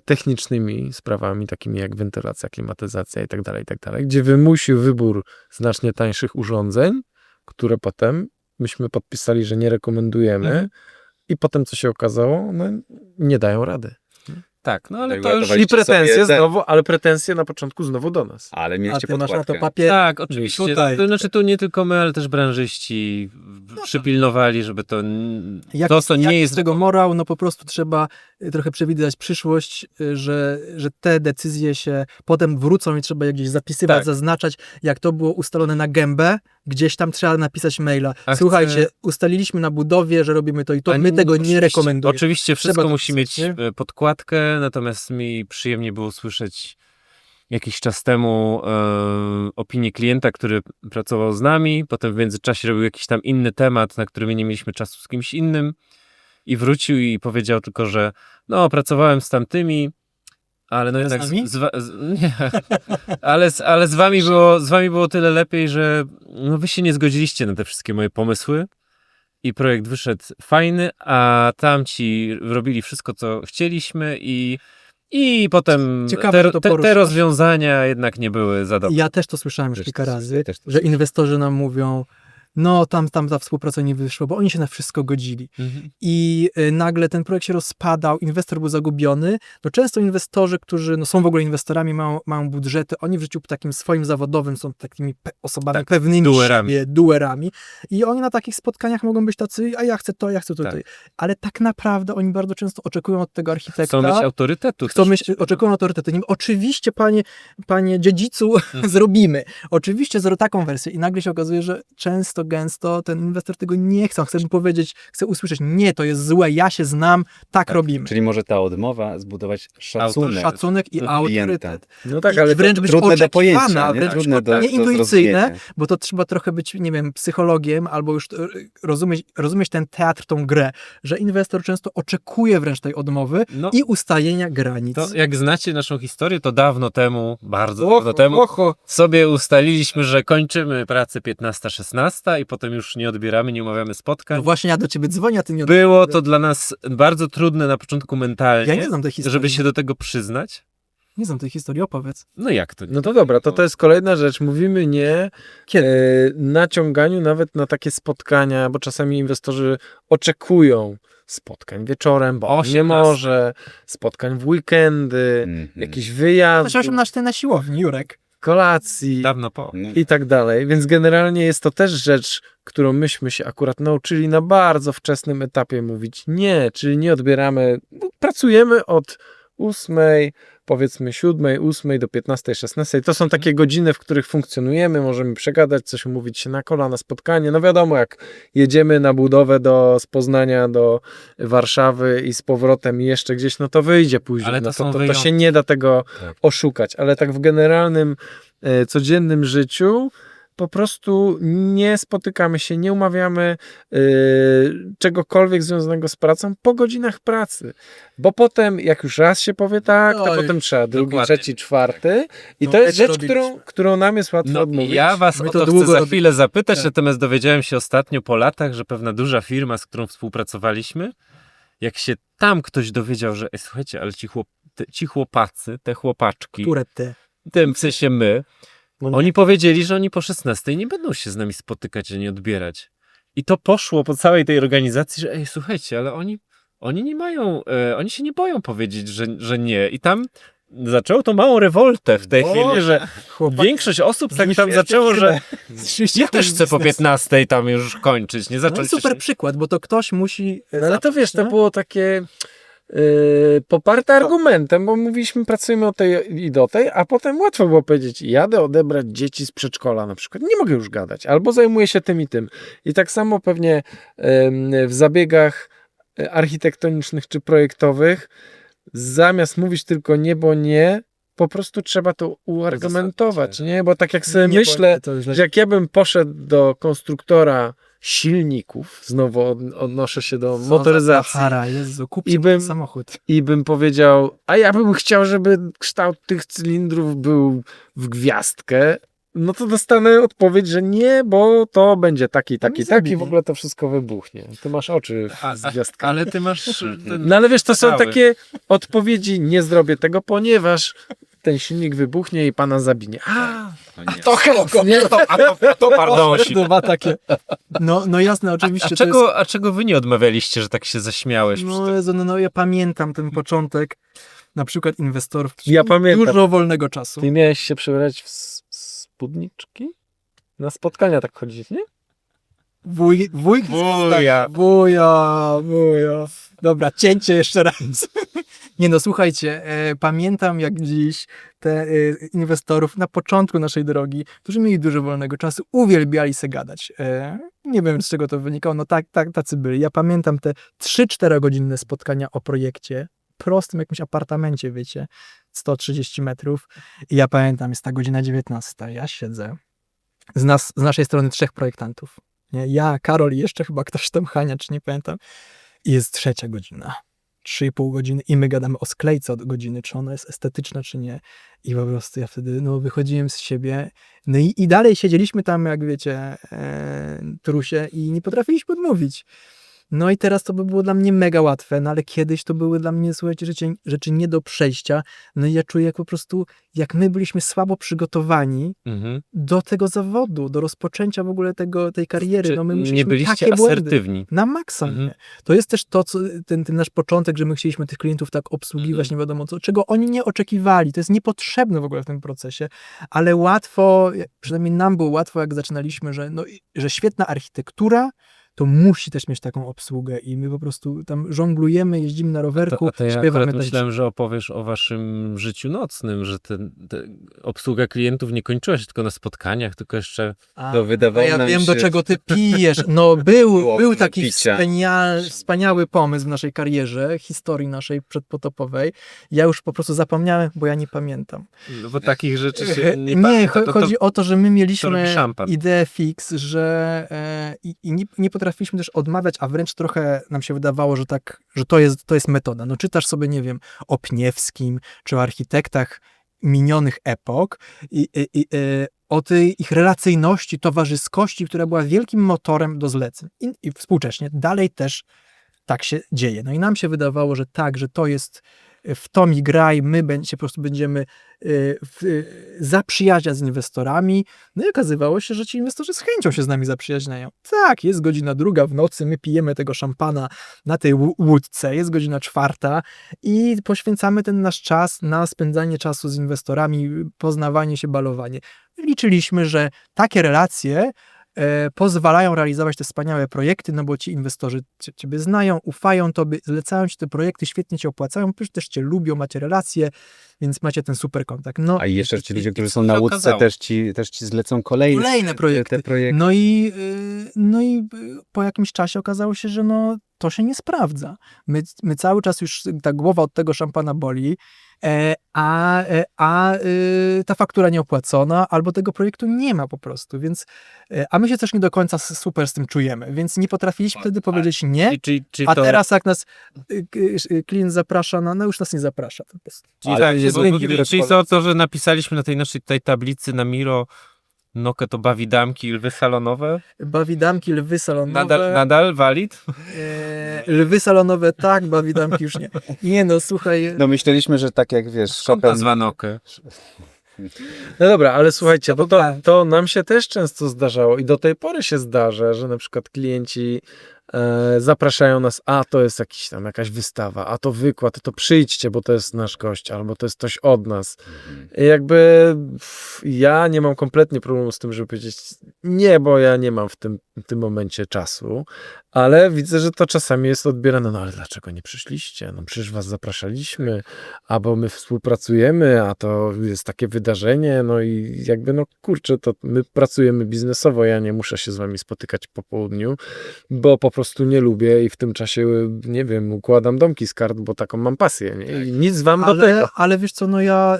technicznymi sprawami, takimi jak wentylacja, klimatyzacja itd., gdzie wymusił wybór znacznie tańszych urządzeń, które potem myśmy podpisali, że nie rekomendujemy, Mhm. i potem co się okazało, no nie dają rady. Tak, no ale Jak to już... uratowali- I pretensje sobie te- znowu, ale pretensje na początku znowu do nas. Ale A mieliście ty masz na to podkładkę. papier. Tak, oczywiście. Tutaj. To znaczy tu nie tylko my, ale też branżyści przypilnowali, żeby to... To, co nie jest... z tego morał, no po prostu trzeba trochę przewidywać przyszłość, że te decyzje się potem wrócą i trzeba je gdzieś zapisywać, Tak. zaznaczać, jak to było ustalone na gębę, gdzieś tam trzeba napisać maila. A Słuchajcie, chcę- ustaliliśmy na budowie, że robimy to i to, A my tego nie oczywiście- rekomendujemy. Oczywiście Trzeba wszystko to musi mieć pisać, podkładkę, natomiast mi przyjemnie było słyszeć jakiś czas temu opinię klienta, który pracował z nami, potem w międzyczasie robił jakiś tam inny temat, na który my nie mieliśmy czasu z kimś innym i wrócił i powiedział tylko, że no pracowałem z tamtymi, ale no jednak nami? nie, ale z wami było tyle lepiej, że no wy się nie zgodziliście na te wszystkie moje pomysły i projekt wyszedł fajny, a tamci robili wszystko, co chcieliśmy i potem Ciekawe, że to te poruszasz. rozwiązania jednak nie były za dobre. Ja też to słyszałem już Też kilka to razy, słyszę, też to że słyszę. inwestorzy nam mówią, no tam ta współpraca nie wyszła, bo oni się na wszystko godzili. Mhm. I nagle ten projekt się rozpadał, inwestor był zagubiony. No często inwestorzy, którzy są w ogóle inwestorami, mają budżety, oni w życiu takim swoim zawodowym są takimi osobami Tak, pewnymi duerami. siebie, duerami. I oni na takich spotkaniach mogą być tacy, a ja chcę to, ja chcę tutaj. Ale tak naprawdę oni bardzo często oczekują od tego architekta. Chcą mieć autorytetu. Chcą też. mieć, oczekują autorytety. Nim oczywiście, panie dziedzicu, zrobimy. Oczywiście taką wersję. I nagle się okazuje, że gęsto ten inwestor tego nie chce. On chce mu powiedzieć, chce usłyszeć, nie, to jest złe, ja się znam, tak robimy. Czyli może ta odmowa zbudować szacunek. Szacunek i autorytet. No tak, I ale wręcz być trudne do pojęcia, oczekiwana, nie? wręcz Trudne do nieintuicyjne, zrozumienia. bo to trzeba trochę być, nie wiem, psychologiem, albo już rozumieć ten teatr, tą grę, że inwestor często oczekuje wręcz tej odmowy No, i ustalenia granic. to jak znacie naszą historię, to dawno temu, bardzo dawno temu, sobie ustaliliśmy, że kończymy pracę 15-16 i potem już nie odbieramy, nie umawiamy spotkań. No właśnie ja do ciebie dzwonię, a ty nie Było to dla nas bardzo trudne na początku mentalnie, Ja nie znam tej historii. żeby się do tego przyznać. Nie znam tej historii, opowiedz. No jak to? No to dobra, to jest kolejna rzecz. Mówimy nie naciąganiu nawet na takie spotkania, bo czasami inwestorzy oczekują spotkań wieczorem, bo on nie 18. może, spotkań w weekendy, jakiś wyjazd, 18 na siłowni, Jurek. kolacji Dawno po. No, i tak dalej. Więc generalnie jest to też rzecz, którą myśmy się akurat nauczyli na bardzo wczesnym etapie mówić nie, czyli nie odbieramy, pracujemy od 8, powiedzmy 7, 8 do 15, 16. To są takie godziny, w których funkcjonujemy, możemy przegadać, coś umówić się na kola, na spotkanie. No wiadomo, jak jedziemy na budowę z Poznania do Warszawy i z powrotem i jeszcze gdzieś, no to wyjdzie później. Ale to no są to wyjątki. się nie da tego Tak. oszukać, ale tak w generalnym, codziennym życiu po prostu nie spotykamy się, nie umawiamy czegokolwiek związanego z pracą po godzinach pracy. Bo potem, jak już raz się powie tak, to Oj, potem trzeba drugi, dokładnie. trzeci, czwarty. I No, to jest my to rzecz, robiliśmy. którą nam jest łatwo No, odmówić. ja was My o to to długo chcę za robi- chwilę zapytać, Tak. natomiast dowiedziałem się ostatnio po latach, że pewna duża firma, z którą współpracowaliśmy, jak się tam ktoś dowiedział, że słuchajcie, ale ci chłopacy, te chłopaczki, Które ty? tym w sensie my, No nie. oni powiedzieli, że oni po 16 nie będą się z nami spotykać, ani odbierać. I to poszło po całej tej organizacji, że słuchajcie, ale oni nie mają, oni się nie boją powiedzieć, że nie. I tam zaczęło to małą rewoltę w tej chwili, że większość osób tak tam zaczęło, że ja też chcę po 15 tam już kończyć, nie No i zacząć super przykład, bo to ktoś musi... No ale to wiesz, to nie? było takie poparte argumentem, bo mówiliśmy, pracujemy o tej i do tej, a potem łatwo było powiedzieć, jadę odebrać dzieci z przedszkola na przykład, nie mogę już gadać, albo zajmuję się tym i tym. I tak samo pewnie w zabiegach architektonicznych czy projektowych, zamiast mówić tylko nie, bo nie, po prostu trzeba to uargumentować, nie? Bo tak jak sobie Nie, bo myślę, to źle- że jak ja bym poszedł do konstruktora silników, znowu odnoszę się do motoryzacji, Sahara, Jezu, kupcie I bym- samochód. i bym powiedział, a ja bym chciał, żeby kształt tych cylindrów był w gwiazdkę, no to dostanę odpowiedź, że nie, bo to będzie taki, mi taki, zrobili. w ogóle to wszystko wybuchnie. Ty masz oczy z gwiazdkami. ale ty masz... No ale wiesz, to są Pedały. takie odpowiedzi, nie zrobię tego, ponieważ ten silnik wybuchnie i pana zabinie. A, to chętnie. to pardonsi. Dwa takie. No jasne, oczywiście. A czego wy nie odmawialiście, że tak się zaśmiałeś? No Jezu, no ja pamiętam ten początek, na przykład inwestorów, którzy Ja mieli pamiętam. dużo wolnego czasu. Ty miałeś się przebrać w spódniczki? Na spotkania tak chodzić, nie? Wuj. Wuja. Dobra, cięcie jeszcze raz. Nie no, słuchajcie, pamiętam jak dziś te inwestorów na początku naszej drogi, którzy mieli dużo wolnego czasu, uwielbiali se gadać. Nie wiem, z czego to wynikało, no tacy byli. Ja pamiętam te 3-4 godzinne spotkania o projekcie, prostym jakimś apartamencie, wiecie, 130 metrów. I ja pamiętam, jest ta godzina 19, ja siedzę. Z naszej strony 3 projektantów. Nie? Ja, Karol i jeszcze chyba ktoś tam, Hania, czy nie pamiętam. I jest 3 godzina. 3,5 godziny i my gadamy o sklejce od godziny, czy ona jest estetyczna, czy nie. I po prostu ja wtedy wychodziłem z siebie. No i dalej siedzieliśmy tam, jak wiecie, trusie i nie potrafiliśmy odmówić. No i teraz to by było dla mnie mega łatwe, no ale kiedyś to były dla mnie, słuchajcie, rzeczy nie do przejścia. No i ja czuję, jak po prostu, jak my byliśmy słabo przygotowani do tego zawodu, do rozpoczęcia w ogóle tej kariery. No my nie musieliśmy byliście takie błędy. asertywni. Na maksa, nie? To jest też to, co ten nasz początek, że my chcieliśmy tych klientów tak obsługiwać, nie wiadomo co, czego oni nie oczekiwali. To jest niepotrzebne w ogóle w tym procesie, ale łatwo, przynajmniej nam było łatwo, jak zaczynaliśmy, że świetna architektura to musi też mieć taką obsługę i my po prostu tam żonglujemy, jeździmy na rowerku, To ja śpiewamy. akurat myślałem, że opowiesz o waszym życiu nocnym, że obsługa klientów nie kończyła się tylko na spotkaniach, tylko jeszcze... To wydawało ja nam wiem, się... do czego ty pijesz. No był taki picia. wspaniały pomysł w naszej karierze, historii naszej przedpotopowej. Ja już po prostu zapomniałem, bo ja nie pamiętam. No bo takich rzeczy się nie Nie, pamięta. chodzi o to, że my to mieliśmy robi szampan. ideę fix, że nie potrafiliśmy też odmawiać, a wręcz trochę nam się wydawało, że to jest metoda. No czytasz sobie, nie wiem, o Pniewskim, czy o architektach minionych epok o tej ich relacyjności, towarzyskości, która była wielkim motorem do zleceń. I współcześnie dalej też tak się dzieje. No i nam się wydawało, że tak, że to jest w to mi graj, my po prostu będziemy zaprzyjaźniać z inwestorami. No i okazywało się, że ci inwestorzy z chęcią się z nami zaprzyjaźniają. Tak, jest godzina 2 w nocy, my pijemy tego szampana na tej łódce, jest godzina 4 i poświęcamy ten nasz czas na spędzanie czasu z inwestorami, poznawanie się, balowanie. Liczyliśmy, że takie relacje pozwalają realizować te wspaniałe projekty, no bo ci inwestorzy ciebie znają, ufają tobie, zlecają ci te projekty, świetnie cię opłacają, przecież też cię lubią, macie relacje, więc macie ten super kontakt. No, A i jeszcze ci ludzie, którzy co są się na łódce, okazało? też ci zlecą kolejne projekty. te projekty. No i po jakimś czasie okazało się, że to się nie sprawdza. My cały czas już ta głowa od tego szampana boli, a ta faktura nieopłacona, albo tego projektu nie ma po prostu, więc a my się też nie do końca super z tym czujemy, więc nie potrafiliśmy wtedy powiedzieć nie, Czyli a to... teraz jak nas klient zaprasza, no już nas nie zaprasza. Po prostu. Czyli to, że napisaliśmy na tej naszej tutaj tablicy na Miro Nokę to bawidamki, lwy salonowe? Bawidamki, lwy salonowe. Nadal valid? Lwy salonowe tak, bawidamki już nie. Nie no, słuchaj. No myśleliśmy, że tak jak wiesz, Skąd Chopin... nazwa Nokę? No dobra, ale słuchajcie, bo to nam się też często zdarzało i do tej pory się zdarza, że na przykład klienci zapraszają nas, a to jest jakaś wystawa, a to wykład, to przyjdźcie, bo to jest nasz gość, albo to jest ktoś od nas. I jakby ja nie mam kompletnie problemu z tym, żeby powiedzieć nie, bo ja nie mam w tym momencie czasu, ale widzę, że to czasami jest odbierane, no ale dlaczego nie przyszliście? No przecież was zapraszaliśmy, albo my współpracujemy, a to jest takie wydarzenie, no i jakby no kurczę, to my pracujemy biznesowo, ja nie muszę się z wami spotykać po południu, bo po prostu nie lubię i w tym czasie, nie wiem, układam domki z kart, bo taką mam pasję, nie? I nic wam do tego. Ale wiesz co, no ja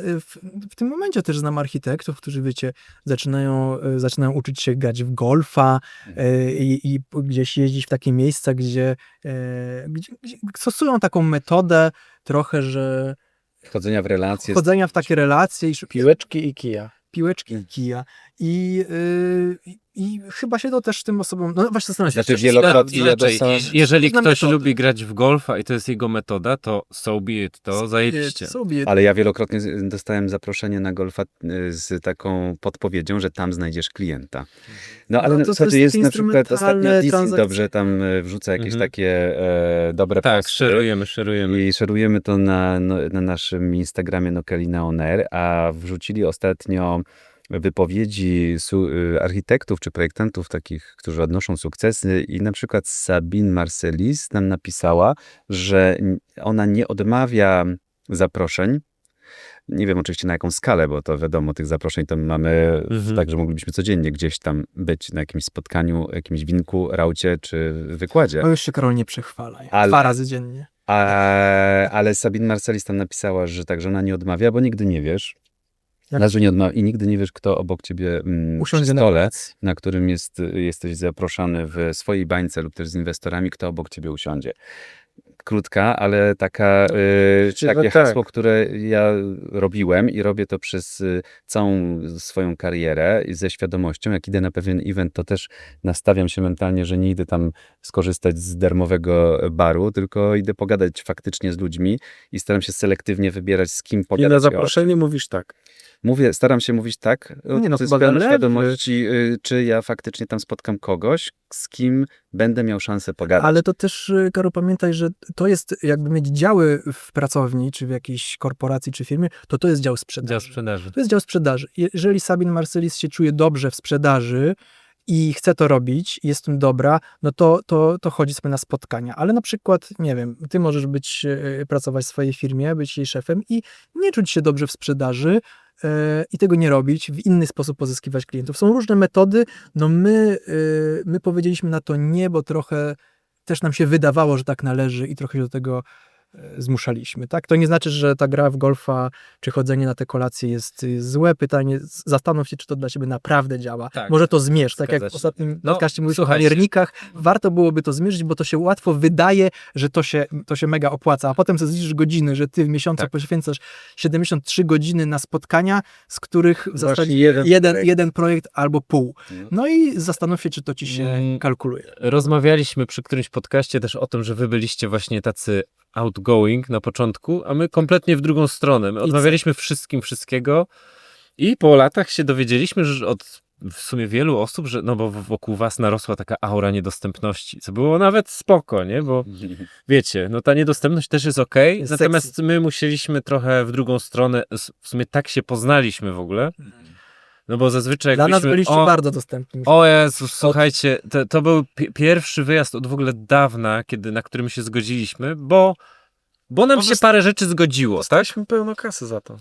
w tym momencie też znam architektów, którzy wiecie, zaczynają uczyć się grać w golfa i gdzieś jeździć w takie miejsca, gdzie stosują taką metodę trochę, że Wchodzenia w relacje. wchodzenia w takie relacje i Piłeczki i kija. piłeczki i kija. I chyba się to też tym osobom, no właśnie zastanawiam się. Znaczy wielokrotnie ja Inaczej, dostałem... jeżeli Znam ktoś metodę. lubi grać w golfa i to jest jego metoda, to so be it, to zajebiście. Sobie. Ale ja wielokrotnie dostałem zaproszenie na golfa z taką podpowiedzią, że tam znajdziesz klienta. No ale No, to słuchajcie, jest jest na przykład ostatnio instrumentalne Easy transakcje. dobrze tam wrzuca jakieś takie dobre Tak, posty. szerujemy. I szerujemy to na naszym Instagramie Nokelina On Air, a wrzucili ostatnio wypowiedzi architektów czy projektantów takich, którzy odnoszą sukcesy i na przykład Sabine Marcelis nam napisała, że ona nie odmawia zaproszeń. Nie wiem oczywiście na jaką skalę, bo to wiadomo, tych zaproszeń to mamy tak, że moglibyśmy codziennie gdzieś tam być na jakimś spotkaniu, jakimś winku, raucie czy wykładzie. O, już się Karol nie przechwalaj. Ale- 2 razy dziennie. Ale Sabine Marcelis tam napisała, że tak, że ona nie odmawia, bo nigdy nie wiesz. Jak- Że nie odmawia i nigdy nie wiesz, kto obok ciebie przy Usiądzie na stole, kolacji. na którym jesteś zaproszony w swojej bańce lub też z inwestorami, kto obok ciebie usiądzie. krótka, ale taka, takie tak. hasło, które ja robiłem i robię to przez całą swoją karierę i ze świadomością, jak idę na pewien event, to też nastawiam się mentalnie, że nie idę tam skorzystać z darmowego baru, tylko idę pogadać faktycznie z ludźmi i staram się selektywnie wybierać, z kim I pogadać. na zaproszenie mówisz tak. Staram się mówić tak, Nie, no z chyba pełną zależy. świadomości, czy ja faktycznie tam spotkam kogoś, z kim będę miał szansę pogadać. Ale to też, Karol, pamiętaj, że to jest jakby mieć działy w pracowni, czy w jakiejś korporacji, czy firmie, to jest dział sprzedaży. Dział sprzedaży. To jest dział sprzedaży. Jeżeli Sabin Marcelis się czuje dobrze w sprzedaży i chce to robić, i jest w tym dobra, no to chodzi sobie na spotkania. Ale na przykład, nie wiem, ty możesz pracować w swojej firmie, być jej szefem i nie czuć się dobrze w sprzedaży, i tego nie robić, w inny sposób pozyskiwać klientów. Są różne metody, no my powiedzieliśmy na to nie, bo trochę też nam się wydawało, że tak należy i trochę się do tego zmuszaliśmy, tak? To nie znaczy, że ta gra w golfa, czy chodzenie na te kolacje jest złe. Pytanie, zastanów się, czy to dla ciebie naprawdę działa. Tak. Może to zmierz, tak jak Zgadza w się. ostatnim No, podcaście mówiliśmy o słuchajcie. paniernikach. Warto byłoby to zmierzyć, bo to się łatwo wydaje, że to się mega opłaca, a potem sobie zliczysz godziny, że ty w miesiącu Tak. poświęcasz 73 godziny na spotkania, z których w zasadzie Właśnie jeden projekt albo pół. No. No i zastanów się, czy to ci się kalkuluje. Rozmawialiśmy przy którymś podcaście też o tym, że wy byliście właśnie tacy outgoing na początku, a my kompletnie w drugą stronę. My odmawialiśmy wszystkiego i po latach się dowiedzieliśmy, że od w sumie wielu osób, że no bo wokół was narosła taka aura niedostępności, co było nawet spoko, nie? Bo wiecie, no ta niedostępność też jest okej, Jest natomiast sexy. my musieliśmy trochę w drugą stronę, w sumie tak się poznaliśmy w ogóle, no bo zazwyczaj Dla nas jakbyśmy... byliście bardzo dostępni. O Jezus, słuchajcie, to był pierwszy wyjazd od w ogóle dawna, na którym się zgodziliśmy, bo nam się parę rzeczy zgodziło, tak? Dostaliśmy pełno kasy za to.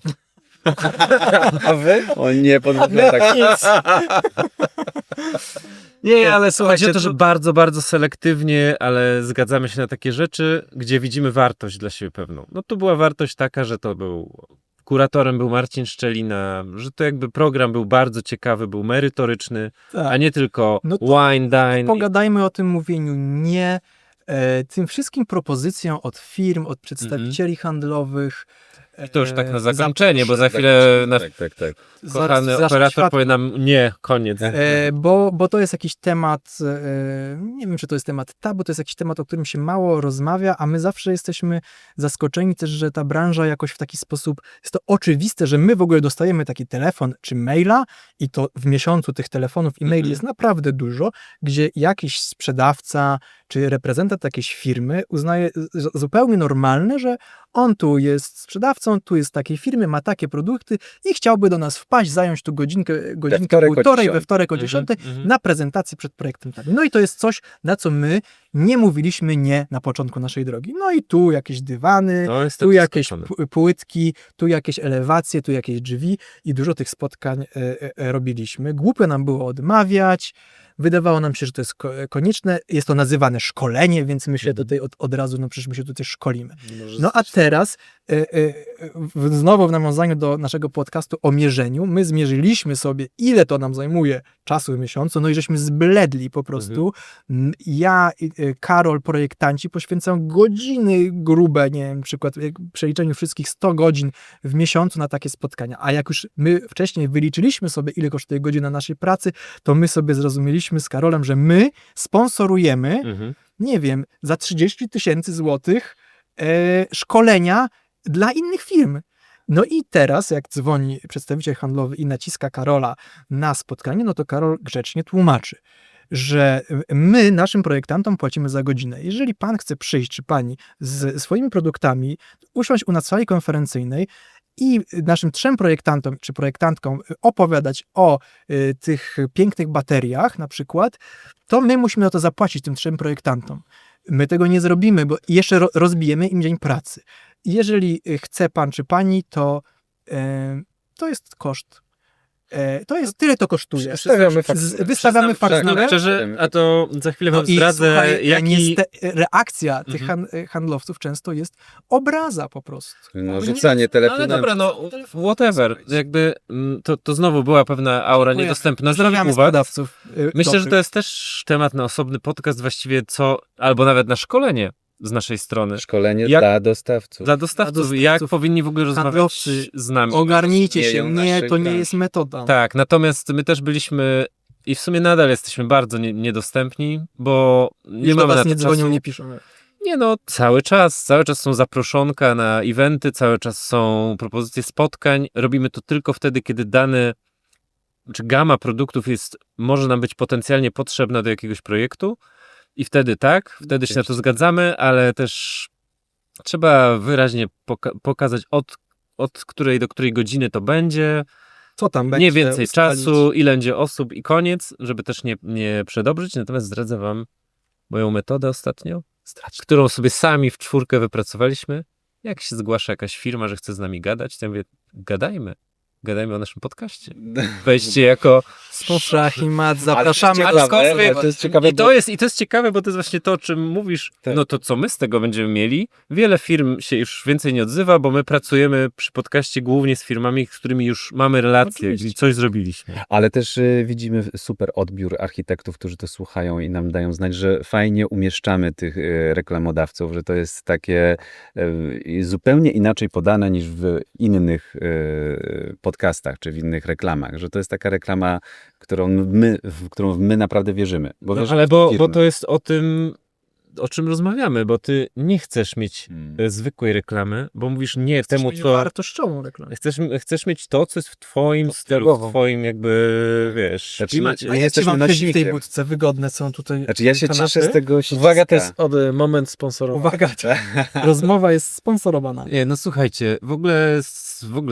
A wy? O nie, podwójnie tak. Nie, ale Chodzi słuchajcie, o to, że bardzo, bardzo selektywnie, ale zgadzamy się na takie rzeczy, gdzie widzimy wartość dla siebie pewną. No tu była wartość taka, że to był... Kuratorem był Marcin Szczelina, że to jakby program był bardzo ciekawy, był merytoryczny, Tak. a nie tylko No to wine, dine. Pogadajmy o tym mówieniu nie, tym wszystkim propozycjom od firm, od przedstawicieli handlowych. I to już tak na zakończenie, bo za chwilę nasz Tak. kochany zaraz operator światło. powie nam nie, koniec. Bo to jest jakiś temat, nie wiem, czy to jest temat tabu, to jest jakiś temat, o którym się mało rozmawia, a my zawsze jesteśmy zaskoczeni też, że ta branża jakoś w taki sposób, jest to oczywiste, że my w ogóle dostajemy taki telefon czy maila i to w miesiącu tych telefonów i maili jest naprawdę dużo, gdzie jakiś sprzedawca czy reprezentant jakiejś firmy uznaje zupełnie normalne, że on tu jest sprzedawcą, tu jest takiej firmy, ma takie produkty i chciałby do nas wpaść, zająć tu godzinkę wtorek o półtorej, 10. we wtorek o 10 na prezentację przed projektem. No i to jest coś, na co my nie mówiliśmy nie na początku naszej drogi. No i tu jakieś dywany, No, jestem tu jakieś zaskoczony. płytki, tu jakieś elewacje, tu jakieś drzwi i dużo tych spotkań robiliśmy. Głupio nam było odmawiać. Wydawało nam się, że to jest konieczne. Jest to nazywane szkolenie, więc my się tutaj od razu, no przecież my się tutaj szkolimy. No a teraz, znowu w nawiązaniu do naszego podcastu o mierzeniu, my zmierzyliśmy sobie, ile to nam zajmuje czasu w miesiącu, no i żeśmy zbledli po prostu. Ja, Karol, projektanci poświęcam godziny grube, nie wiem, przykład w przeliczeniu wszystkich 100 godzin w miesiącu na takie spotkania. A jak już my wcześniej wyliczyliśmy sobie, ile kosztuje godzina naszej pracy, to my sobie zrozumieliśmy z Karolem, że my sponsorujemy, nie wiem, za 30 000 złotych szkolenia dla innych firm. No i teraz, jak dzwoni przedstawiciel handlowy i naciska Karola na spotkanie, no to Karol grzecznie tłumaczy, że my naszym projektantom płacimy za godzinę. Jeżeli pan chce przyjść, czy pani, z swoimi produktami, usiąść u nas w sali konferencyjnej i naszym 3 projektantom czy projektantkom opowiadać o tych pięknych bateriach na przykład, to my musimy o to zapłacić tym 3 projektantom. My tego nie zrobimy, bo jeszcze rozbijemy im dzień pracy. Jeżeli chce pan czy pani, to jest koszt. Tyle to kosztuje. Wystawiamy fakturę. Tak, szczerze, a to za chwilę wam I zdradzę, słuchaj, reakcja tych handlowców często jest obraza po prostu. No, rzucanie Ale telefonem. dobra, no whatever. Jakby to znowu była pewna aura niedostępna. Zdrowiam was. sprzedawców. Myślę, że to jest też temat na osobny podcast właściwie, albo nawet na szkolenie. z naszej strony. Szkolenie Jak- dla dostawców. Dla dostawców, Dla dostawców, jak powinni w ogóle rozmawiać handlowcy, z nami. Ogarnijcie się, Istnieją nie, nasze to nie branże. jest metoda. Tak, natomiast my też byliśmy i w sumie nadal jesteśmy bardzo niedostępni, bo nie Już do mamy na was to nie dzwonią, czasu. nie piszą. Nie no, cały czas są zaproszonka na eventy, cały czas są propozycje spotkań. Robimy to tylko wtedy, kiedy czy gama produktów może nam być potencjalnie potrzebna do jakiegoś projektu i wtedy wtedy się na to zgadzamy, ale też trzeba wyraźnie pokazać od której do której godziny to będzie, Co tam będzie? nie więcej ustalić? czasu, ile będzie osób i koniec, żeby też nie przedobrzyć. Natomiast zdradzę wam moją metodę ostatnio, którą sobie sami w 4 wypracowaliśmy. Jak się zgłasza jakaś firma, że chce z nami gadać, to ja mówię, gadajmy o naszym podcaście. Wejdźcie jako Szach i mat, zapraszamy. Aczkolwiek- To jest ciekawe, I to jest ciekawe, bo to jest właśnie to, o czym mówisz. Tak. No to co my z tego będziemy mieli? Wiele firm się już więcej nie odzywa, bo my pracujemy przy podcaście głównie z firmami, z którymi już mamy relacje, Oczywiście. czyli coś zrobiliśmy. Ale też widzimy super odbiór architektów, którzy to słuchają i nam dają znać, że fajnie umieszczamy tych reklamodawców, że to jest takie zupełnie inaczej podane niż w innych podcastach czy w innych reklamach, że to jest taka reklama, w którą my naprawdę wierzymy. Bo No, wierzymy ale w bo firmy. to jest o tym, o czym rozmawiamy, bo ty nie chcesz mieć Hmm. zwykłej reklamy, bo mówisz nie Chcesz temu, mieć co... wartościową reklamę. Chcesz mieć to, co jest w twoim stylu, w Podstawową. twoim jakby, wiesz, Znaczy, klimacie. my A jak ci jesteśmy wam siedzi w tej nośnikiem. budce, wygodne są tutaj Znaczy ja się kanapy? cieszę z tego siedziska. Uwaga, to jest moment sponsorowany. Uwaga, rozmowa jest sponsorowana. Nie, no słuchajcie, w ogóle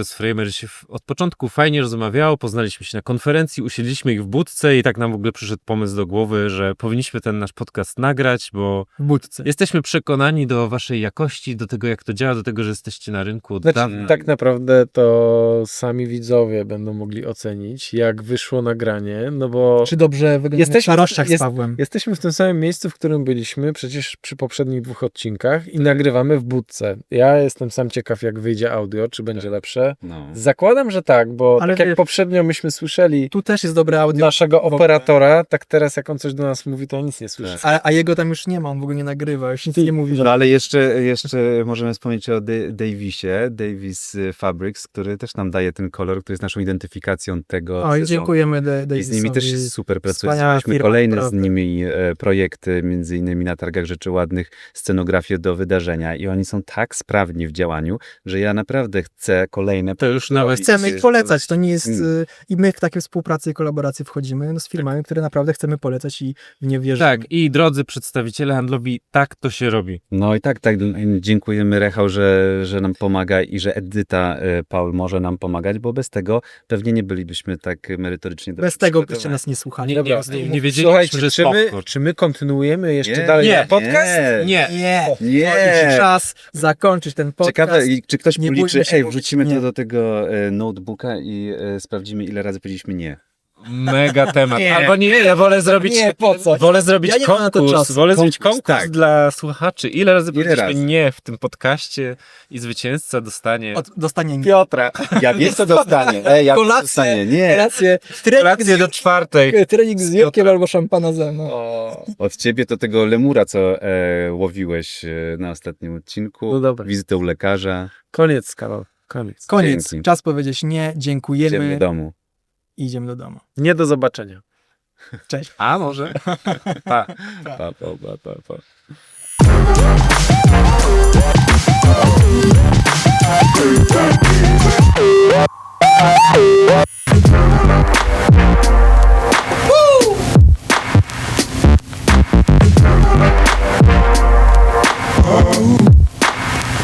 z Framer się od początku fajnie rozmawiało, poznaliśmy się na konferencji, usiedliśmy ich w budce i tak nam w ogóle przyszedł pomysł do głowy, że powinniśmy ten nasz podcast nagrać, bo W budce. jesteśmy przekonani do waszej jakości, do tego jak to działa, do tego, że jesteście na rynku od Znaczy, dawna. tak naprawdę to sami widzowie będą mogli ocenić, jak wyszło nagranie, no bo Czy dobrze wygląda Jesteśmy- w starościach z jest- Pawłem? jesteśmy w tym samym miejscu, w którym byliśmy przecież przy poprzednich 2 odcinkach i nagrywamy w budce. Ja jestem sam ciekaw, jak wyjdzie audio, czy będzie lepsze. No. Zakładam, że tak, bo Ale tak jak wiesz- poprzednio myśmy słyszeli Tu też jest dobre audio, naszego operatora, tak teraz jak on coś do nas mówi, to ja nic nie słyszę. a jego tam już nie ma, on w ogóle nie nagrywa, już nic nie mówi. No ale jeszcze możemy wspomnieć o Davisie, Davis Fabrics, który też nam daje ten kolor, który jest naszą identyfikacją tego O, i sezonu. dziękujemy I z nimi też się Davisowi. super pracuje. Wspaniała Mieliśmy firma, kolejne naprawdę. z nimi projekty, między innymi na Targach Rzeczy Ładnych, scenografię do wydarzenia i oni są tak sprawni w działaniu, że ja naprawdę chcę kolejne... To już nawet Chcemy ich polecać, to nie jest... Mm. I my w takie współpracy i kolaboracje wchodzimy z firmami, które naprawdę chcemy polecać i w nie wierzymy. tak, i drodzy przedstawiciele handlowi, tak to się robi. No i tak, dziękujemy Rechał, że nam pomaga i że Edyta Paul może nam pomagać, bo bez tego pewnie nie bylibyśmy tak merytorycznie dobrze Bez tego byście przygotowani. nas nie słuchali. Nie wiedzieliśmy, Słuchajcie, że jest czy my, popcorn. czy my kontynuujemy jeszcze Nie, dalej nie, na podcast? Nie. Nie. To już czas zakończyć ten podcast. Ciekawe, czy ktoś Nie policzy, bójmy się mówić wrzucimy nie. to do tego notebooka i sprawdzimy, ile razy powiedzieliśmy nie. Mega temat. Nie. Albo nie, ja wolę zrobić... Nie, po co? Wolę zrobić Ja nie mam na to konkurs. czasu. Wolę zrobić Konkurs, konkurs tak. dla słuchaczy. Ile razy powiedzieliśmy razy? nie w tym podcaście i zwycięzca dostanie... Dostanie Piotra. Ja wiem, co dostanie. Ja Kolację. dostanie. Nie. Relację, Kolację do 4. trening z Jurkiem albo szampana ze mną. Od ciebie to tego lemura, co łowiłeś na ostatnim odcinku. No dobra. Wizytę u lekarza. Koniec, Karol. Koniec. Koniec. Dzięki. Czas powiedzieć nie, dziękujemy Idziemy do domu. i idziemy do domu. Nie do zobaczenia. Cześć. A może? Pa. Pa, pa, pa, pa, pa. We'll be right back.